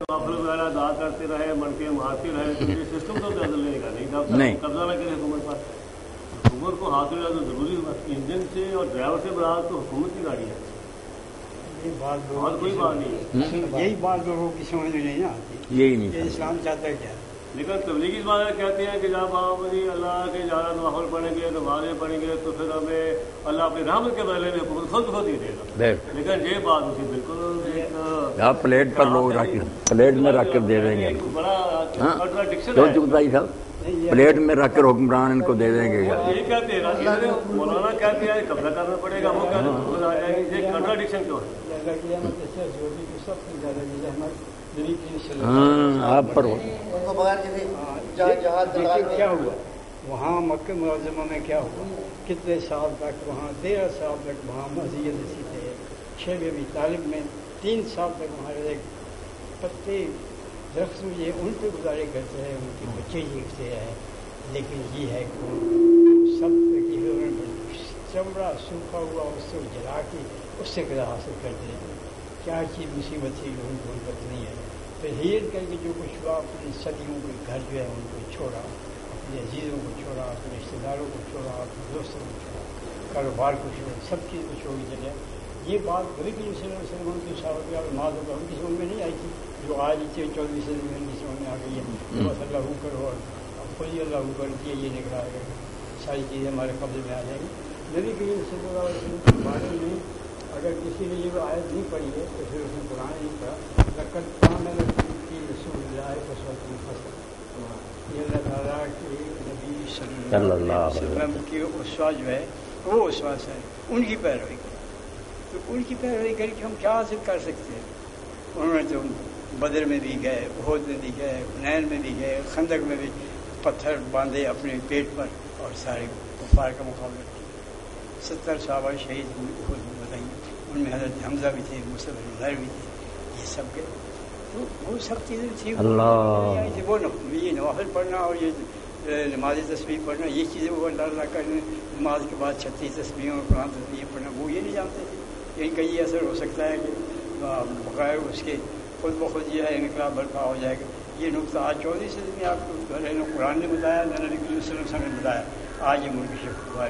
نوافل وغیرہ ادا کرتے رہے، منقے مارتے رہے، تو یہ سسٹم تو بدلنے کا نہیں، قبضہ نہ کرے حکومت پر. حکومت کو حاصل کرنا تو ضروری ہے. انجن سے اور ڈرائیور سے برابر تو حکومت کی گاڑی ہے، اور کوئی بات نہیں ہے. یہی بات لوگوں کی سمجھ میں نہیں آتی، یہی نہیں اسلام چاہتا ہے کیا. لیکن تبلیغی اس بات کہتے ہیں کہ جب آپ اللہ کے جارہ نوافل پڑھیں گے، نمازیں پڑھیں گے، تو پھر ہمیں اللہ اپنی رحمت کے بدلے میں حکومت خود ہی دے گا. لیکن یہ بات اسی بالکل آپ پلیٹ پر لوگ پلیٹ میں رکھ کر دے دیں گے. بڑا کنٹراڈکشن تو ہے. چکتا ہی صاحب پلیٹ میں رکھ کر حکمران ان کو دے دیں گے. یہ کہتے ہیں مولانا کہتے ہیں قبضہ کرنا پڑے گا، وہ کہتے ہیں حکومت آ جائے گی. یہ کنٹراڈکشن کیوں ہے؟ ہاں آپ پر کیا ہوا وہاں مکہ معظمہ میں، کیا ہوا کتنے سال تک وہاں 13 سال تک وہاں مسجد اسی تھے. 6 ابی طالب میں 3 سال تک وہاں پتے درخت میں یہ ان پہ گزارے کرتے ہیں، ان کے بچے جیتے ہیں. لیکن یہ ہے کہ سب چمڑا سوکھا ہوا اس کو جلا کے اس سے غذا حاصل کرتے ہیں. کیا چیز مصیبت تھی جو ان کو پتہ نہیں ہے. پھر ہیر کر کے جو کچھ ہوا اپنی صدیوں کے گھر جو ہے ان کو چھوڑا، اپنے عزیزوں کو چھوڑا، اپنے رشتے داروں کو چھوڑا، اپنے دوستوں کو چھوڑا، کاروبار کو چھوڑا، سب چیز کو چھوڑ کے چلے. یہ بات نبی کریم صلی اللہ علیہ وسلم کی صحابہ اور نماز ہوگا ان کی سمجھ میں نہیں آئی تھی، جو آج 14ویں صدی میں ان کی سمجھ میں آ گئی ہے. بس اللہ کرو اور خود ہی اللہ کر کے یہ نکلا ہے، ساری چیزیں ہمارے قبضے میں آ جائیں گی. نبی کریم صلی اللہ علیہ وسلم کے بارے میں اگر کسی نے یہ آیت نہیں پڑھی ہے تو پھر اس نے قرآن نہیں پڑھا. لقد کان لکم فی رسول اللہ اسوۃ حسنہ. یہ اللہ تعالیٰ کے نبی صلی اللہ علیہ وسلم کی اسوہ جو ہے وہ اسوہ ہے، ان کی پیروی کرو. تو ان کی پیروی کر کے ہم کیا حاصل کر سکتے ہیں؟ انہوں نے تو بدر میں بھی گئے، احد میں بھی گئے، حنین میں بھی گئے، خندق میں بھی پتھر باندھے اپنے پیٹ پر اور سارے کفار کا مقابلہ کیا. 70 صحابہ شہید ہوئے احد میں بتائیے. ان میں حضرت حمزہ بھی تھے، مصعب بن عمیر بھی تھے. یہ سب کے تو وہ سب چیزیں تھیں. وہ یہ نوافل پڑھنا اور یہ نماز تسبیح پڑھنا، یہ چیزیں وہ اللہ کا نماز کے بعد 36 تسبیحوں اور قرآن تسبیح پڑھنا، وہ یہ نہیں جانتے تھے. ان کا یہ اثر ہو سکتا ہے کہ بغیر اس کے خود بخود یہ ہے انقلاب برپا ہو جائے گا. یہ نقطہ آج 14ویں صدی میں آپ کو نہ قرآن نے بتایا نہ نبی کریم صلی اللہ علیہ وسلم نے بتایا. آج یہ ملک شکر ہوا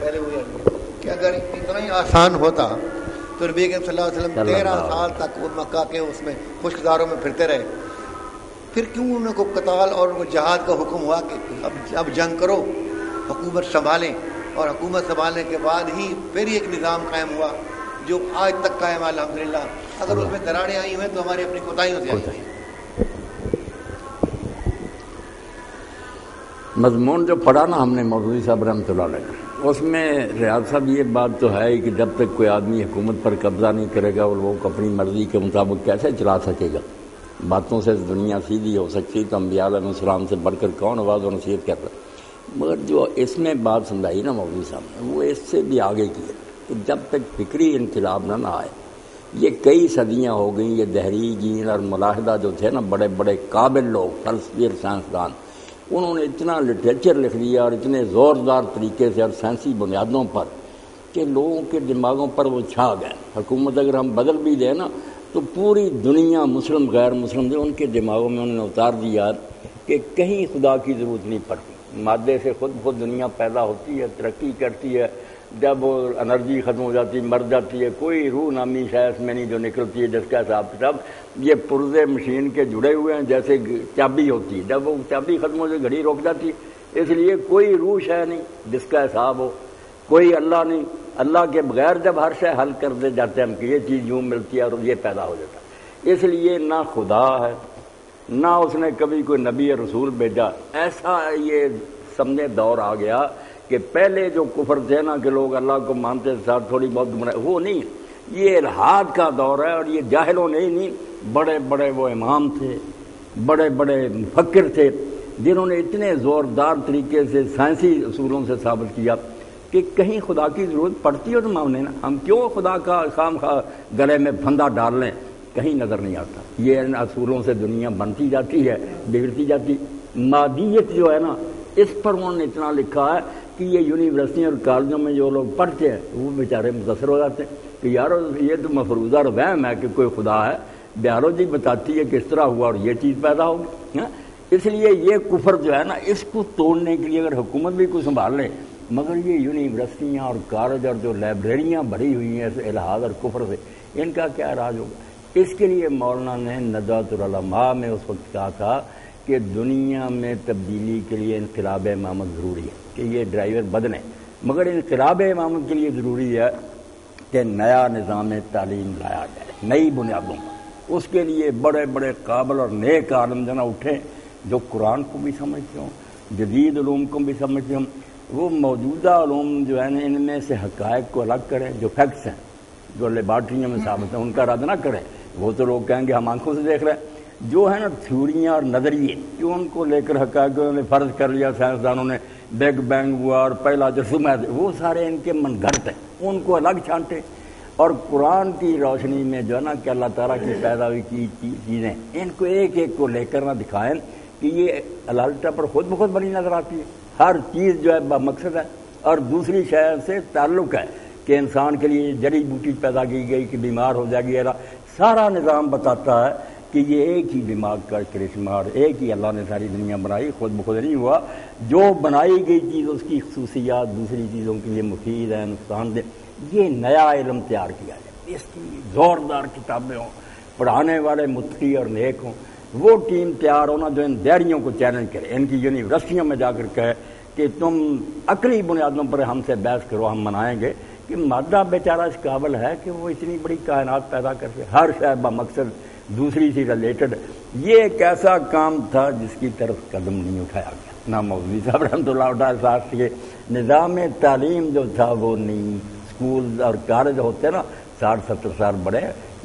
پہلے ہوئے کہ اگر اتنا ہی آسان ہوتا تو نبی صلی اللہ علیہ وسلم 13 سال تک وہ مکہ کے اس میں خشکداروں میں پھرتے رہے. پھر کیوں ان کو قتال اور جہاد کا حکم ہوا کہ اب جنگ کرو، حکومت سنبھالیں؟ اور حکومت سنبھالنے کے بعد ہی پھر ایک نظام قائم ہوا جو آج تک قائم ہے الحمدللہ. اگر اس میں دراڑیں آئی ہوئیں تو ہماری اپنی کوتاہیوں سے آئی ہیں. مضمون جو پڑھا نا ہم نے مولوی صاحب رحمۃ اللہ علیہ، اس میں ریاض صاحب یہ بات تو ہے کہ جب تک کوئی آدمی حکومت پر قبضہ نہیں کرے گا اور لوگ اپنی مرضی کے مطابق کیسے چلا سکے گا. باتوں سے دنیا سیدھی ہو سکتی تو انبیاء علیہ السلام سے بڑھ کر کون آواز و نصیحت کرتا. مگر جو اس میں بات سمجھائی نا مولوی صاحب نے، وہ اس سے بھی آگے کی ہے کہ جب تک فکری انقلاب نہ آئے. یہ کئی صدیاں ہو گئیں. یہ دہری جین اور ملاحدہ جو تھے نا، بڑے بڑے قابل لوگ، فلسفی اور سائنسدان، انہوں نے اتنا لٹریچر لکھ لیا اور اتنے زوردار طریقے سے اور سائنسی بنیادوں پر کہ لوگوں کے دماغوں پر وہ چھا گئے. حکومت اگر ہم بدل بھی دیں نا تو پوری دنیا مسلم غیر مسلم جو ان کے دماغوں میں انہوں نے اتار دیا کہ کہیں خدا کی ضرورت نہیں پڑتی. مادے سے خود دنیا پیدا ہوتی ہے، ترقی کرتی ہے. جب وہ انرجی ختم ہو جاتی ہے، مر جاتی ہے، کوئی روح نامی شے اس میں نہیں جو نکلتی ہے جس کا حساب کتاب یہ پرزے مشین کے جڑے ہوئے ہیں جیسے چابی ہوتی ہے. جب وہ چابی ختم ہو جائے گھڑی روک جاتی ہے. اس لیے کوئی روح شے نہیں جس کا حساب ہو، کوئی اللہ نہیں. اللہ کے بغیر جب ہر شے حل کر دے جاتے ہیں ہم کہ یہ چیز یوں ملتی ہے اور یہ پیدا ہو جاتا ہے. اس لیے نہ خدا ہے نہ اس نے کبھی کوئی نبی یا رسول بھیجا. ایسا یہ سمجھے دور آ گیا کہ پہلے جو کفر تھے نا کہ لوگ اللہ کو مانتے ساتھ تھوڑی بہت گمراہ، وہ نہیں. یہ الحاد کا دور ہے اور یہ جاہلوں نہیں. بڑے بڑے وہ امام تھے، بڑے بڑے مفکر تھے جنہوں نے اتنے زوردار طریقے سے سائنسی اصولوں سے ثابت کیا کہ کہیں خدا کی ضرورت پڑتی ہو تو ماننے نا، ہم کیوں خدا کا خام خواہ گلے میں پھندا ڈال لیں، کہیں نظر نہیں آتا. یہ ان اصولوں سے دنیا بنتی جاتی ہے، بگڑتی جاتی. مادیت جو ہے نا اس پر انہوں نے اتنا لکھا ہے کہ یہ یونیورسٹیوں اور کالجوں میں جو لوگ پڑھتے ہیں وہ بیچارے متاثر ہو جاتے ہیں کہ یارو یہ تو مفروضہ اور وہم ہے کہ کوئی خدا ہے، بیالوجی بتاتی ہے کہ اس طرح ہوا اور یہ چیز پیدا ہوگی. اس لیے یہ کفر جو ہے نا، اس کو توڑنے کے لیے اگر حکومت بھی کوئی سنبھال لے، مگر یہ یونیورسٹیاں اور کالج اور جو لائبریریاں بھری ہوئی ہیں اس الحاد اور کفر سے، ان کا کیا علاج ہوگا؟ اس کے لیے مولانا نے ندوۃ العلماء میں اس وقت کہا تھا کہ دنیا میں تبدیلی کے لیے انقلاب امامت ضروری ہے کہ یہ ڈرائیور بدلیں، مگر انقلاب امامت کے لیے ضروری ہے کہ نیا نظام تعلیم لایا جائے نئی بنیادوں پر. اس کے لیے بڑے بڑے قابل اور نیک عالم جنا اٹھیں جو قرآن کو بھی سمجھتے ہوں، جدید علوم کو بھی سمجھتے ہوں. وہ موجودہ علوم جو ہے نا ان میں سے حقائق کو الگ کریں، جو فیکٹس ہیں جو لیبارٹریوں میں ثابت ہیں ان کا رد نہ کریں. وہ تو لوگ کہیں گے ہم آنکھوں سے دیکھ رہے ہیں. جو ہے نا تھیوریاں اور نظریے جو ان کو لے کر حقائق نے فرض کر لیا سائنسدانوں نے، بگ بینگ ہوا اور پہلا جرثومہ، وہ سارے ان کے من گھڑت ہیں، ان کو الگ چھانٹے اور قرآن کی روشنی میں جو ہے نا کہ اللہ تعالیٰ کی پیدا ہوئی کی چیزیں ان کو ایک ایک کو لے کر نہ دکھائیں کہ یہ الالٹا پر خود بخود بنی نظر آتی ہے. ہر چیز جو ہے مقصد ہے اور دوسری شہر سے تعلق ہے کہ انسان کے لیے جڑی بوٹی پیدا کی گئی کہ بیمار ہو جائے گی. سارا نظام بتاتا ہے کہ یہ ایک ہی دماغ کا کرشمہ اور ایک ہی اللہ نے ساری دنیا بنائی، خود بخود نہیں ہوا. جو بنائی گئی چیز اس کی خصوصیات دوسری چیزوں کے لیے مفید ہے، نقصان دہ. یہ نیا علم تیار کیا جائے، اس کی زوردار کتابیں ہوں، پڑھانے والے متقی اور نیک ہوں. وہ ٹیم تیار ہونا جو ان دیریوں کو چیلنج کرے، ان کی یونیورسٹیوں میں جا کر کہے کہ تم عقلی بنیادوں پر ہم سے بحث کرو، ہم منائیں گے کہ مادہ بیچارہ اس قابل ہے کہ وہ اتنی بڑی کائنات پیدا کر کے ہر شے بمقصد دوسری سے ریلیٹڈ. یہ ایک ایسا کام تھا جس کی طرف قدم نہیں اٹھایا گیا. نہ مولوی صاحب رحمۃ اللہ اٹھائے ساتھ کے نظام تعلیم جو تھا وہ نہیں. اسکول اور کالج ہوتے نا 60-70 سال بڑے،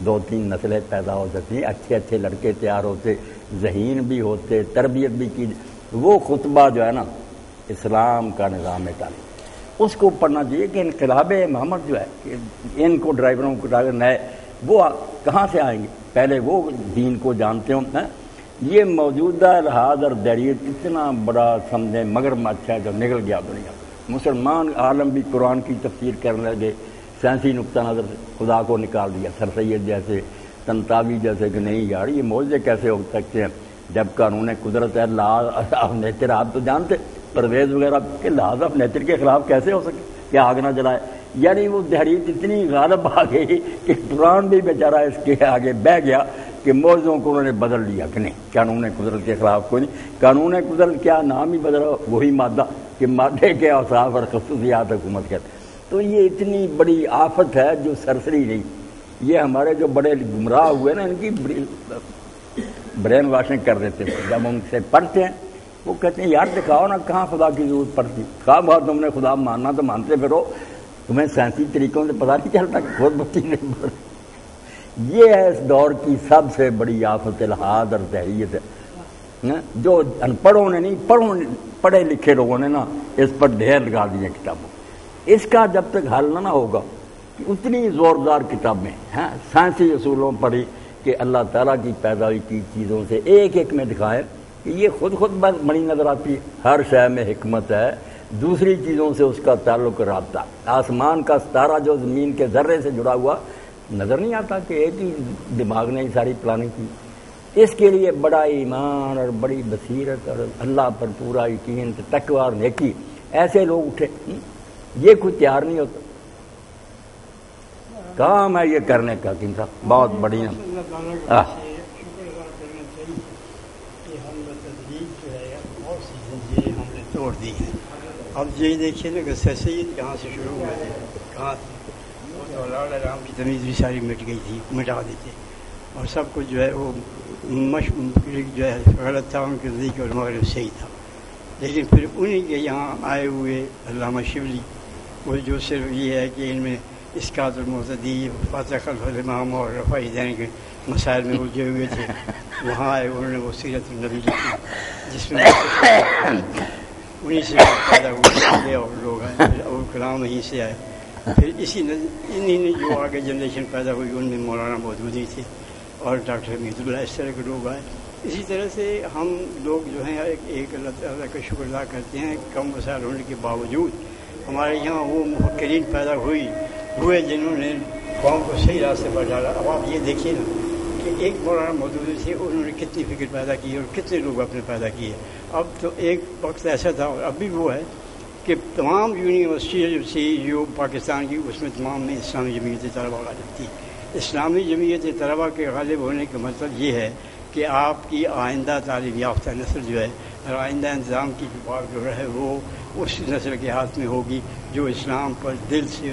2-3 نسلیں پیدا ہو سکتی، اچھے اچھے لڑکے تیار ہوتے، ذہین بھی ہوتے، تربیت بھی کی. وہ خطبہ جو ہے نا اسلام کا نظام تعلیم اس کو پڑھنا چاہیے کہ انقلاب امامت جو ہے کہ ان کو ڈرائیوروں کو ڈرائیور نئے وہ کہاں سے آئیں گے؟ پہلے وہ دین کو جانتے ہوں. یہ موجودہ الحاد اور دیریت اتنا بڑا سمجھیں مگر مچھ ہے جو نگل گیا دنیا. مسلمان عالم بھی قرآن کی تفسیر کرنے لگے سائنسی نقطہ نظر سے، خدا کو نکال دیا. سر سید جیسے، تنتاوی جیسے کہ نہیں یار یہ معجزے کیسے ہو سکتے ہیں جب قانون قدرت ہے، لا آف نیچر. آپ تو جانتے پرویز وغیرہ کہ لاز آف نیچر کے خلاف کیسے ہو سکے کہ آگ نہ جلائے. یعنی وہ تحریک اتنی غالب آ گئی کہ قرآن بھی بیچارہ اس کے آگے بہ گیا کہ معجزوں کو انہوں نے بدل لیا کہ نہیں، قانون قدرت کے خلاف کوئی نہیں. قانون قدرت کیا نام ہی بدلا، وہی مادہ کہ مادے کے اوصاف اور خصوصیات حکومت کرتے. تو یہ اتنی بڑی آفت ہے جو سرسری نہیں. یہ ہمارے جو بڑے گمراہ ہوئے نا ان کی برین واشنگ کر دیتے تھے. جب ان سے پڑھتے ہیں وہ کہتے ہیں یار دکھاؤ نا کہاں خدا کی ضرورت پڑتی. خواہ بہت تم نے خدا ماننا تو مانتے پھرو، تمہیں سائنسی طریقوں سے پتہ نہیں چلتا کہ خود بچی نہیں پڑ. یہ ہے اس دور کی سب سے بڑی آفت الحاد اور تحریت ہے جو ان پڑھوں نے نہیں پڑھے لکھے لوگوں نے نا اس پر ڈھیر لگا دیے کتابوں. اس کا جب تک حل نہ ہوگا کہ اتنی زوردار کتابیں ہیں سائنسی اصولوں پر ہی کہ اللہ تعالیٰ کی پیداوی کی چیزوں سے ایک ایک میں دکھائے کہ یہ خود بڑی نظر آتی ہے. ہر شے میں حکمت ہے، دوسری چیزوں سے اس کا تعلق رابطہ. آسمان کا ستارہ جو زمین کے ذرے سے جڑا ہوا نظر نہیں آتا کہ ایک ہی دماغ نے ساری پلاننگ کی. اس کے لیے بڑا ایمان اور بڑی بصیرت اور اللہ پر پورا یقین، تقویٰ اور نیکی. ایسے لوگ اٹھے، یہ کوئی تیار نہیں ہوتا. کام ہے یہ کرنے کا کہ بہت بڑی توڑ دی ہے. اب یہ دیکھیے نا کہ سید کہاں سے شروع ہوئے تھے، کہاں وہ تو اللہ رام کی تمیز بھی ساری مٹ گئی تھی، مٹا دیتے اور سب کچھ جو ہے وہ جو ہے غلط تھا ان کے نزدیک اور مغرب صحیح تھا. لیکن پھر انہیں کے یہاں آئے ہوئے علامہ شبلی وہ جو صرف یہ ہے کہ ان میں اسقاط المعتدی، فاتح خلف الامام اور رفع دین کے مسائل میں الجھے ہوئے تھے. وہاں آئے انہوں نے وہ سیرت النبی لکھی جس میں انہیں سے پیدا ہوئے اور لوگ آئے اور کلام وہیں سے آئے. پھر انہی نے جو آگے جنریشن پیدا ہوئی ان میں مولانا مودودی تھے اور ڈاکٹر حمید اللہ، اس طرح کے لوگ آئے. اسی طرح سے ہم لوگ جو ہیں ایک اللہ تعالیٰ کا شکر ادا کرتے ہیں کم وسائل ہونے کے باوجود ہمارے یہاں وہ مفکرین پیدا ہوئے جنہوں نے قوم کو صحیح راستے پر ڈالا. اب آپ یہ دیکھیے نا کہ ایک مولانا مودودی تھے, انہوں نے کتنی فکر پیدا کی اور کتنے لوگ اپنے پیدا کیے. اب تو ایک وقت ایسا تھا اور اب بھی وہ ہے کہ تمام یونیورسٹی جو پاکستان کی اس میں تمام میں اسلامی جمعیت طلبہ غالب تھی. اسلامی جمعیت طلبہ کے غالب ہونے کا مطلب یہ ہے کہ آپ کی آئندہ تعلیم یافتہ نسل جو ہے اور آئندہ انتظام کی بات جو ہے وہ اس نسل کے ہاتھ میں ہوگی جو اسلام پر دل سے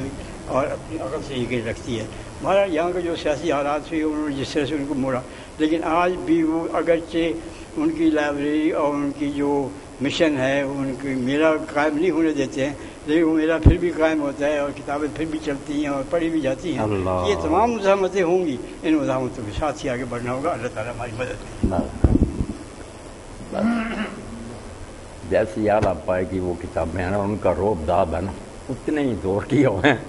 اور اپنی عقل سے یقین رکھتی ہے. ہمارا یہاں کا جو سیاسی حالات ہوئے انہوں نے جس طرح سے ان کو موڑا, لیکن آج بھی وہ اگرچہ ان کی لائبریری اور ان کی جو مشن ہے ان کی میلہ قائم نہیں ہونے دیتے ہیں, لیکن وہ میلہ پھر بھی قائم ہوتا ہے اور کتابیں پھر بھی چلتی ہیں اور پڑھی بھی جاتی ہیں. یہ تمام مزاحمتیں ہوں گی, ان مزاحمتوں کے ساتھ ہی آگے بڑھنا ہوگا. اللہ تعالیٰ ہماری مدد کرے. جیسے یاد آپ پائے کہ وہ کتابیں ہیں نا, ان کا روب داب ہے نا, اتنے ہی زور کیے ہوئے ہیں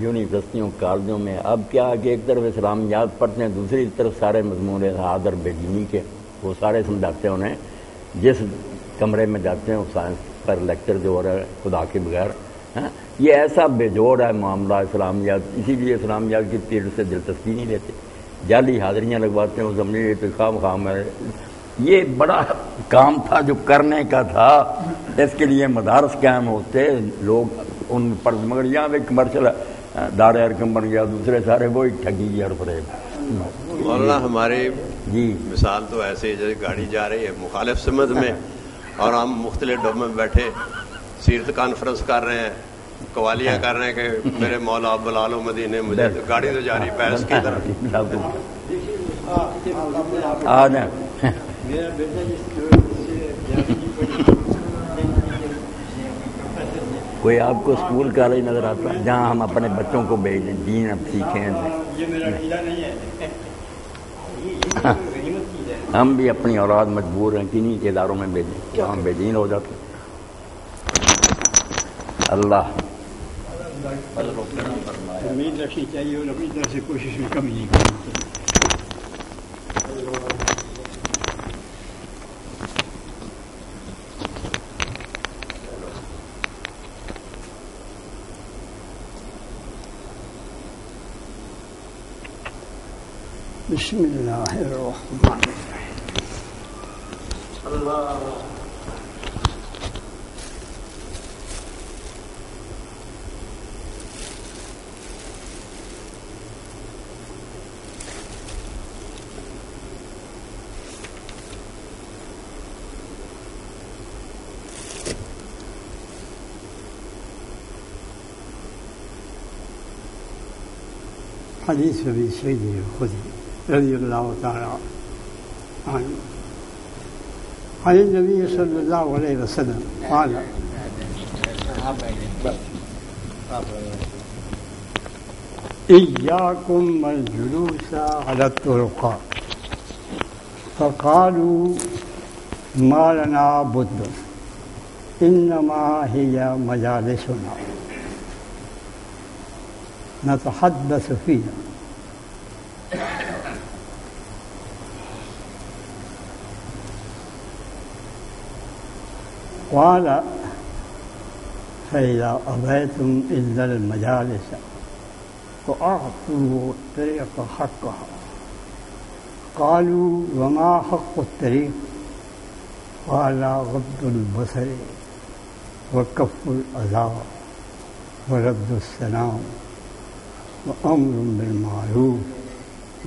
یونیورسٹیوں کالجوں میں. اب کیا کہ ایک طرف اسلامیات پڑھتے ہیں, دوسری طرف سارے مضمون حاضر بے دینی کے وہ سارے سمجھاتے ہیں انہیں. جس کمرے میں جاتے ہیں وہ سائنس پر لیکچر جو ہو رہا ہے خدا کے بغیر, یہ ایسا بے جوڑ ہے معاملہ اسلامیات. اسی لیے اسلامیات کی تیر سے دلچسپی نہیں لیتے, جعلی حاضریاں لگواتے ہیں. وہ ضمنی انتخاب خام ہے. یہ بڑا کام تھا جو کرنے کا تھا, اس کے لیے مدارس قائم ہوتے لوگ ان پر, مگر یہاں پہ کمرشل دار ارکم بن گیا, دوسرے سارے وہی ٹھگی اور فریب. مولانا ہماری مثال تو ایسے ہی جیسے گاڑی جا رہی ہے مخالف سمت میں اور ہم مختلف ڈب میں بیٹھے سیرت کانفرنس کر رہے ہیں, قوالیاں کر رہے ہیں کہ میرے مولا بلا لو مدینے مجھے, گاڑی تو جا رہی پیرس کی طرف. میرا کوئی آپ کو اسکول کالج نظر آتا ہے جہاں ہم اپنے بچوں کو بھیجیں, دین اب سیکھیں؟ ہم بھی اپنی اولاد مجبور ہیں کنہیں کے اداروں میں بھیجیں کہ ہم بے دین ہو جاتے. اللہ امید رکھنی چاہیے اور اپنی طرف سے کوشش میں کمی نہیں کرنی چاہیے. بسم اللہ الرحمن الرحیم. حدیث ابی سعید الخدری رضی اللہ تعالی عنہ عن النبی صلی اللہ علیہ وسلم قال إياكم والجلوس على الطرقات فقالوا ما لنا بد إنما هي مجالسنا نتحدث فيها قال فإذا أبيتم إلا المجالس فأعطوا الطريق حقها قالوا وما حق الطريق قال غض البصر وكف الأذى ورد السلام وأمر بالمعروف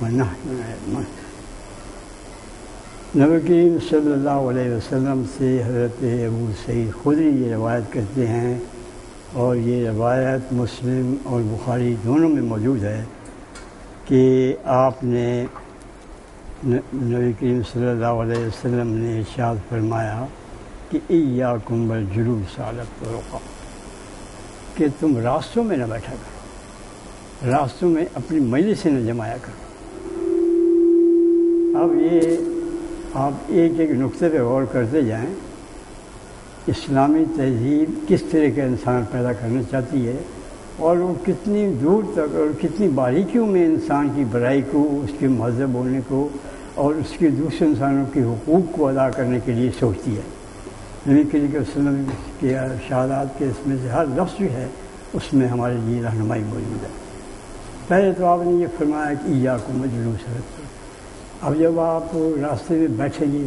ونهي عن المنكر. نبی کریم صلی اللہ علیہ وسلم سے حضرت ابو سعید خدری یہ روایت کرتے ہیں اور یہ روایت مسلم اور بخاری دونوں میں موجود ہے کہ آپ نے نبی کریم صلی اللہ علیہ وسلم نے ارشاد فرمایا کہ ایاکم والجلوس علی الطرقات کہ تم راستوں میں نہ بیٹھا کرو, راستوں میں اپنی مجلس سے نہ جمایا کرو. اب یہ آپ ایک ایک نقطے پہ غور کرتے جائیں. اسلامی تہذیب کس طرح کا انسان پیدا کرنا چاہتی ہے اور وہ کتنی دور تک اور کتنی باریکیوں میں انسان کی برائی کو, اس کے مہذب ہونے کو اور اس کے دوسرے انسانوں کے حقوق کو ادا کرنے کے لیے سوچتی ہے. نبی کریم صلی اللہ علیہ وسلم کے ارشادات کے اس میں سے ہر لفظ جو ہے اس میں ہمارے لیے رہنمائی موجود ہے. پہلے تو آپ نے یہ فرمایا کہ ایاکم والجلوس، اب جب آپ راستے میں بیٹھیں گے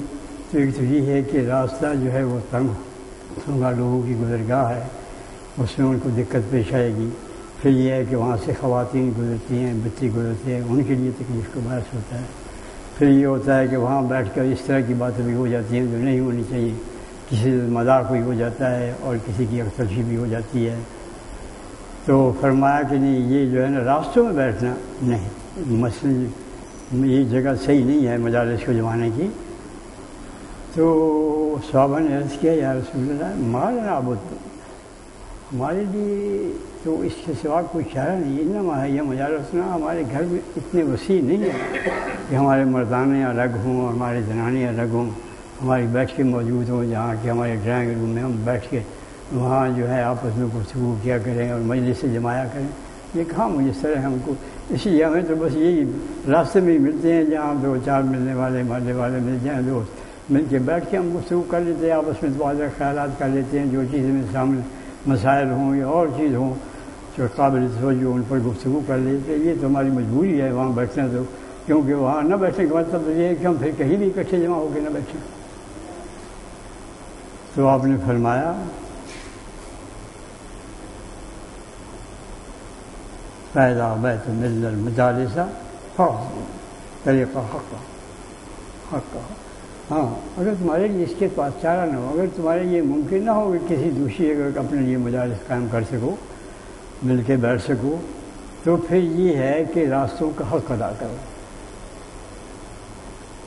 تو ایک تو یہ ہے کہ راستہ جو ہے وہ تنگا لوگوں کی گزرگاہ ہے، اس میں ان کو دقت پیش آئے گی. پھر یہ ہے کہ وہاں سے خواتین گزرتی ہیں، بچے گزرتے ہیں، ان کے لیے تکلیف کا باعث ہوتا ہے. پھر یہ ہوتا ہے کہ وہاں بیٹھ کر اس طرح کی باتیں بھی ہو جاتی ہیں جو نہیں ہونی چاہیے، کسی سے مذاق بھی ہو جاتا ہے اور کسی کی اختلفی بھی ہو جاتی ہے. تو فرمایا کہ نہیں، یہ جو ہے نا راستوں میں بیٹھنا نہیں، مثلا یہ جگہ صحیح نہیں ہے مجالس کو جمانے کی. تو صحابہ نے عرض کیا یا رسول اللہ ما لنا عبد، ہمارے لیے تو اس کے سوا کوئی چارہ نہیں. انما ہے یہ مجالسنا، ہمارے گھر میں اتنے وسیع نہیں ہے کہ ہمارے مردانے الگ ہوں اور ہمارے زنانے الگ ہوں، ہماری بیٹھ کے موجود ہوں جہاں کہ ہمارے ڈرائنگ روم میں ہم بیٹھ کے وہاں جو ہے آپس میں گفتگو کیا کریں اور مجلس سے جمایا کریں. یہ کہاں میسر ہے ہم کو، اس لیے ہمیں تو بس یہی راستے میں ہی ملتے ہیں جہاں دو چار ملنے والے محلے والے مل جائیں، دوست مل کے بیٹھ کے ہم گفتگو کر لیتے ہیں، آپس میں تبادلہ خیالات کر لیتے ہیں، جو چیزیں میں سامنے مسائل ہوں یا اور چیز ہوں جو قابل توجہ ان پر گفتگو کر لیتے ہیں. یہ تو ہماری مجبوری ہے وہاں بیٹھنا، تو کیونکہ وہاں نہ بیٹھنے کا مطلب یہ ہے کہ ہم پھر کہیں بھی اکٹھے جمع ہو کے نہ بیٹھیں. تو آپ نے فرمایا فَإِذَا أَبَيْتُم إِلَّا الْمَجَالِسَ فَاعْبُدُوا طریقہ حق. ہاں اگر تمہارے لیے اس کے پاس چارہ نہ ہو، اگر تمہارے لیے ممکن نہ ہو کہ کسی دوسری اگر اپنے لیے مجالس قائم کر سکو، مل کے بیٹھ سکو، تو پھر یہ ہے کہ راستوں کا حق ادا کرو.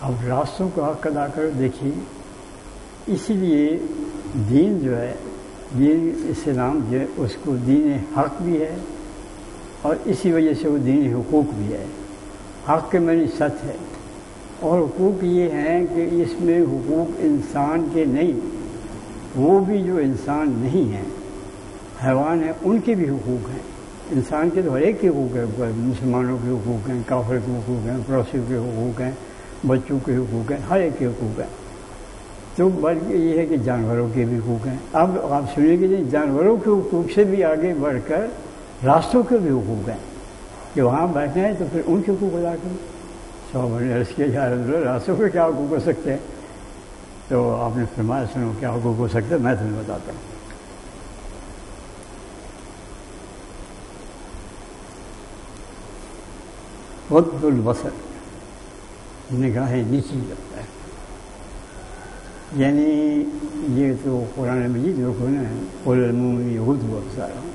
اب راستوں کا حق ادا کرو. دیکھیے اسی لیے دین جو ہے، دین اسلام جو ہے اس کو دین حق بھی ہے اور اسی وجہ سے وہ دین حقوق بھی ہے. حق کے معنی سچ ہے اور حقوق یہ ہیں کہ اس میں حقوق انسان کے نہیں، وہ بھی جو انسان نہیں ہیں حیوان ہیں ان کے بھی حقوق ہیں. انسان کے تو ہر ایک کے حقوق ہیں، مسلمانوں کے حقوق ہیں، کافر کے حقوق ہیں، پڑوسیوں کے حقوق ہیں، بچوں کے حقوق ہیں، ہر ایک کے حقوق ہیں. تو بلکہ یہ ہے کہ جانوروں کے بھی حقوق ہیں. اب آپ سنیں گے جانوروں کے حقوق سے بھی آگے بڑھ کر راستوں کے بھی حقوق ہیں کہ وہاں بیٹھنا ہے تو پھر ان کے حقوق ادا کریں. صحابہ نے عرض کیا یا رسول اللہ راستوں کے کیا حقوق ہو سکتے ہیں؟ تو آپ نے فرمایا سنو کیا حقوق ہو سکتے ہیں، میں تمہیں بتاتا ہوں. غض البصر، نگاہیں نیچی رکھتا ہے. یعنی یہ تو قرآن مجید رکن ہے، قل المؤمنون یغضوا ابصارهم،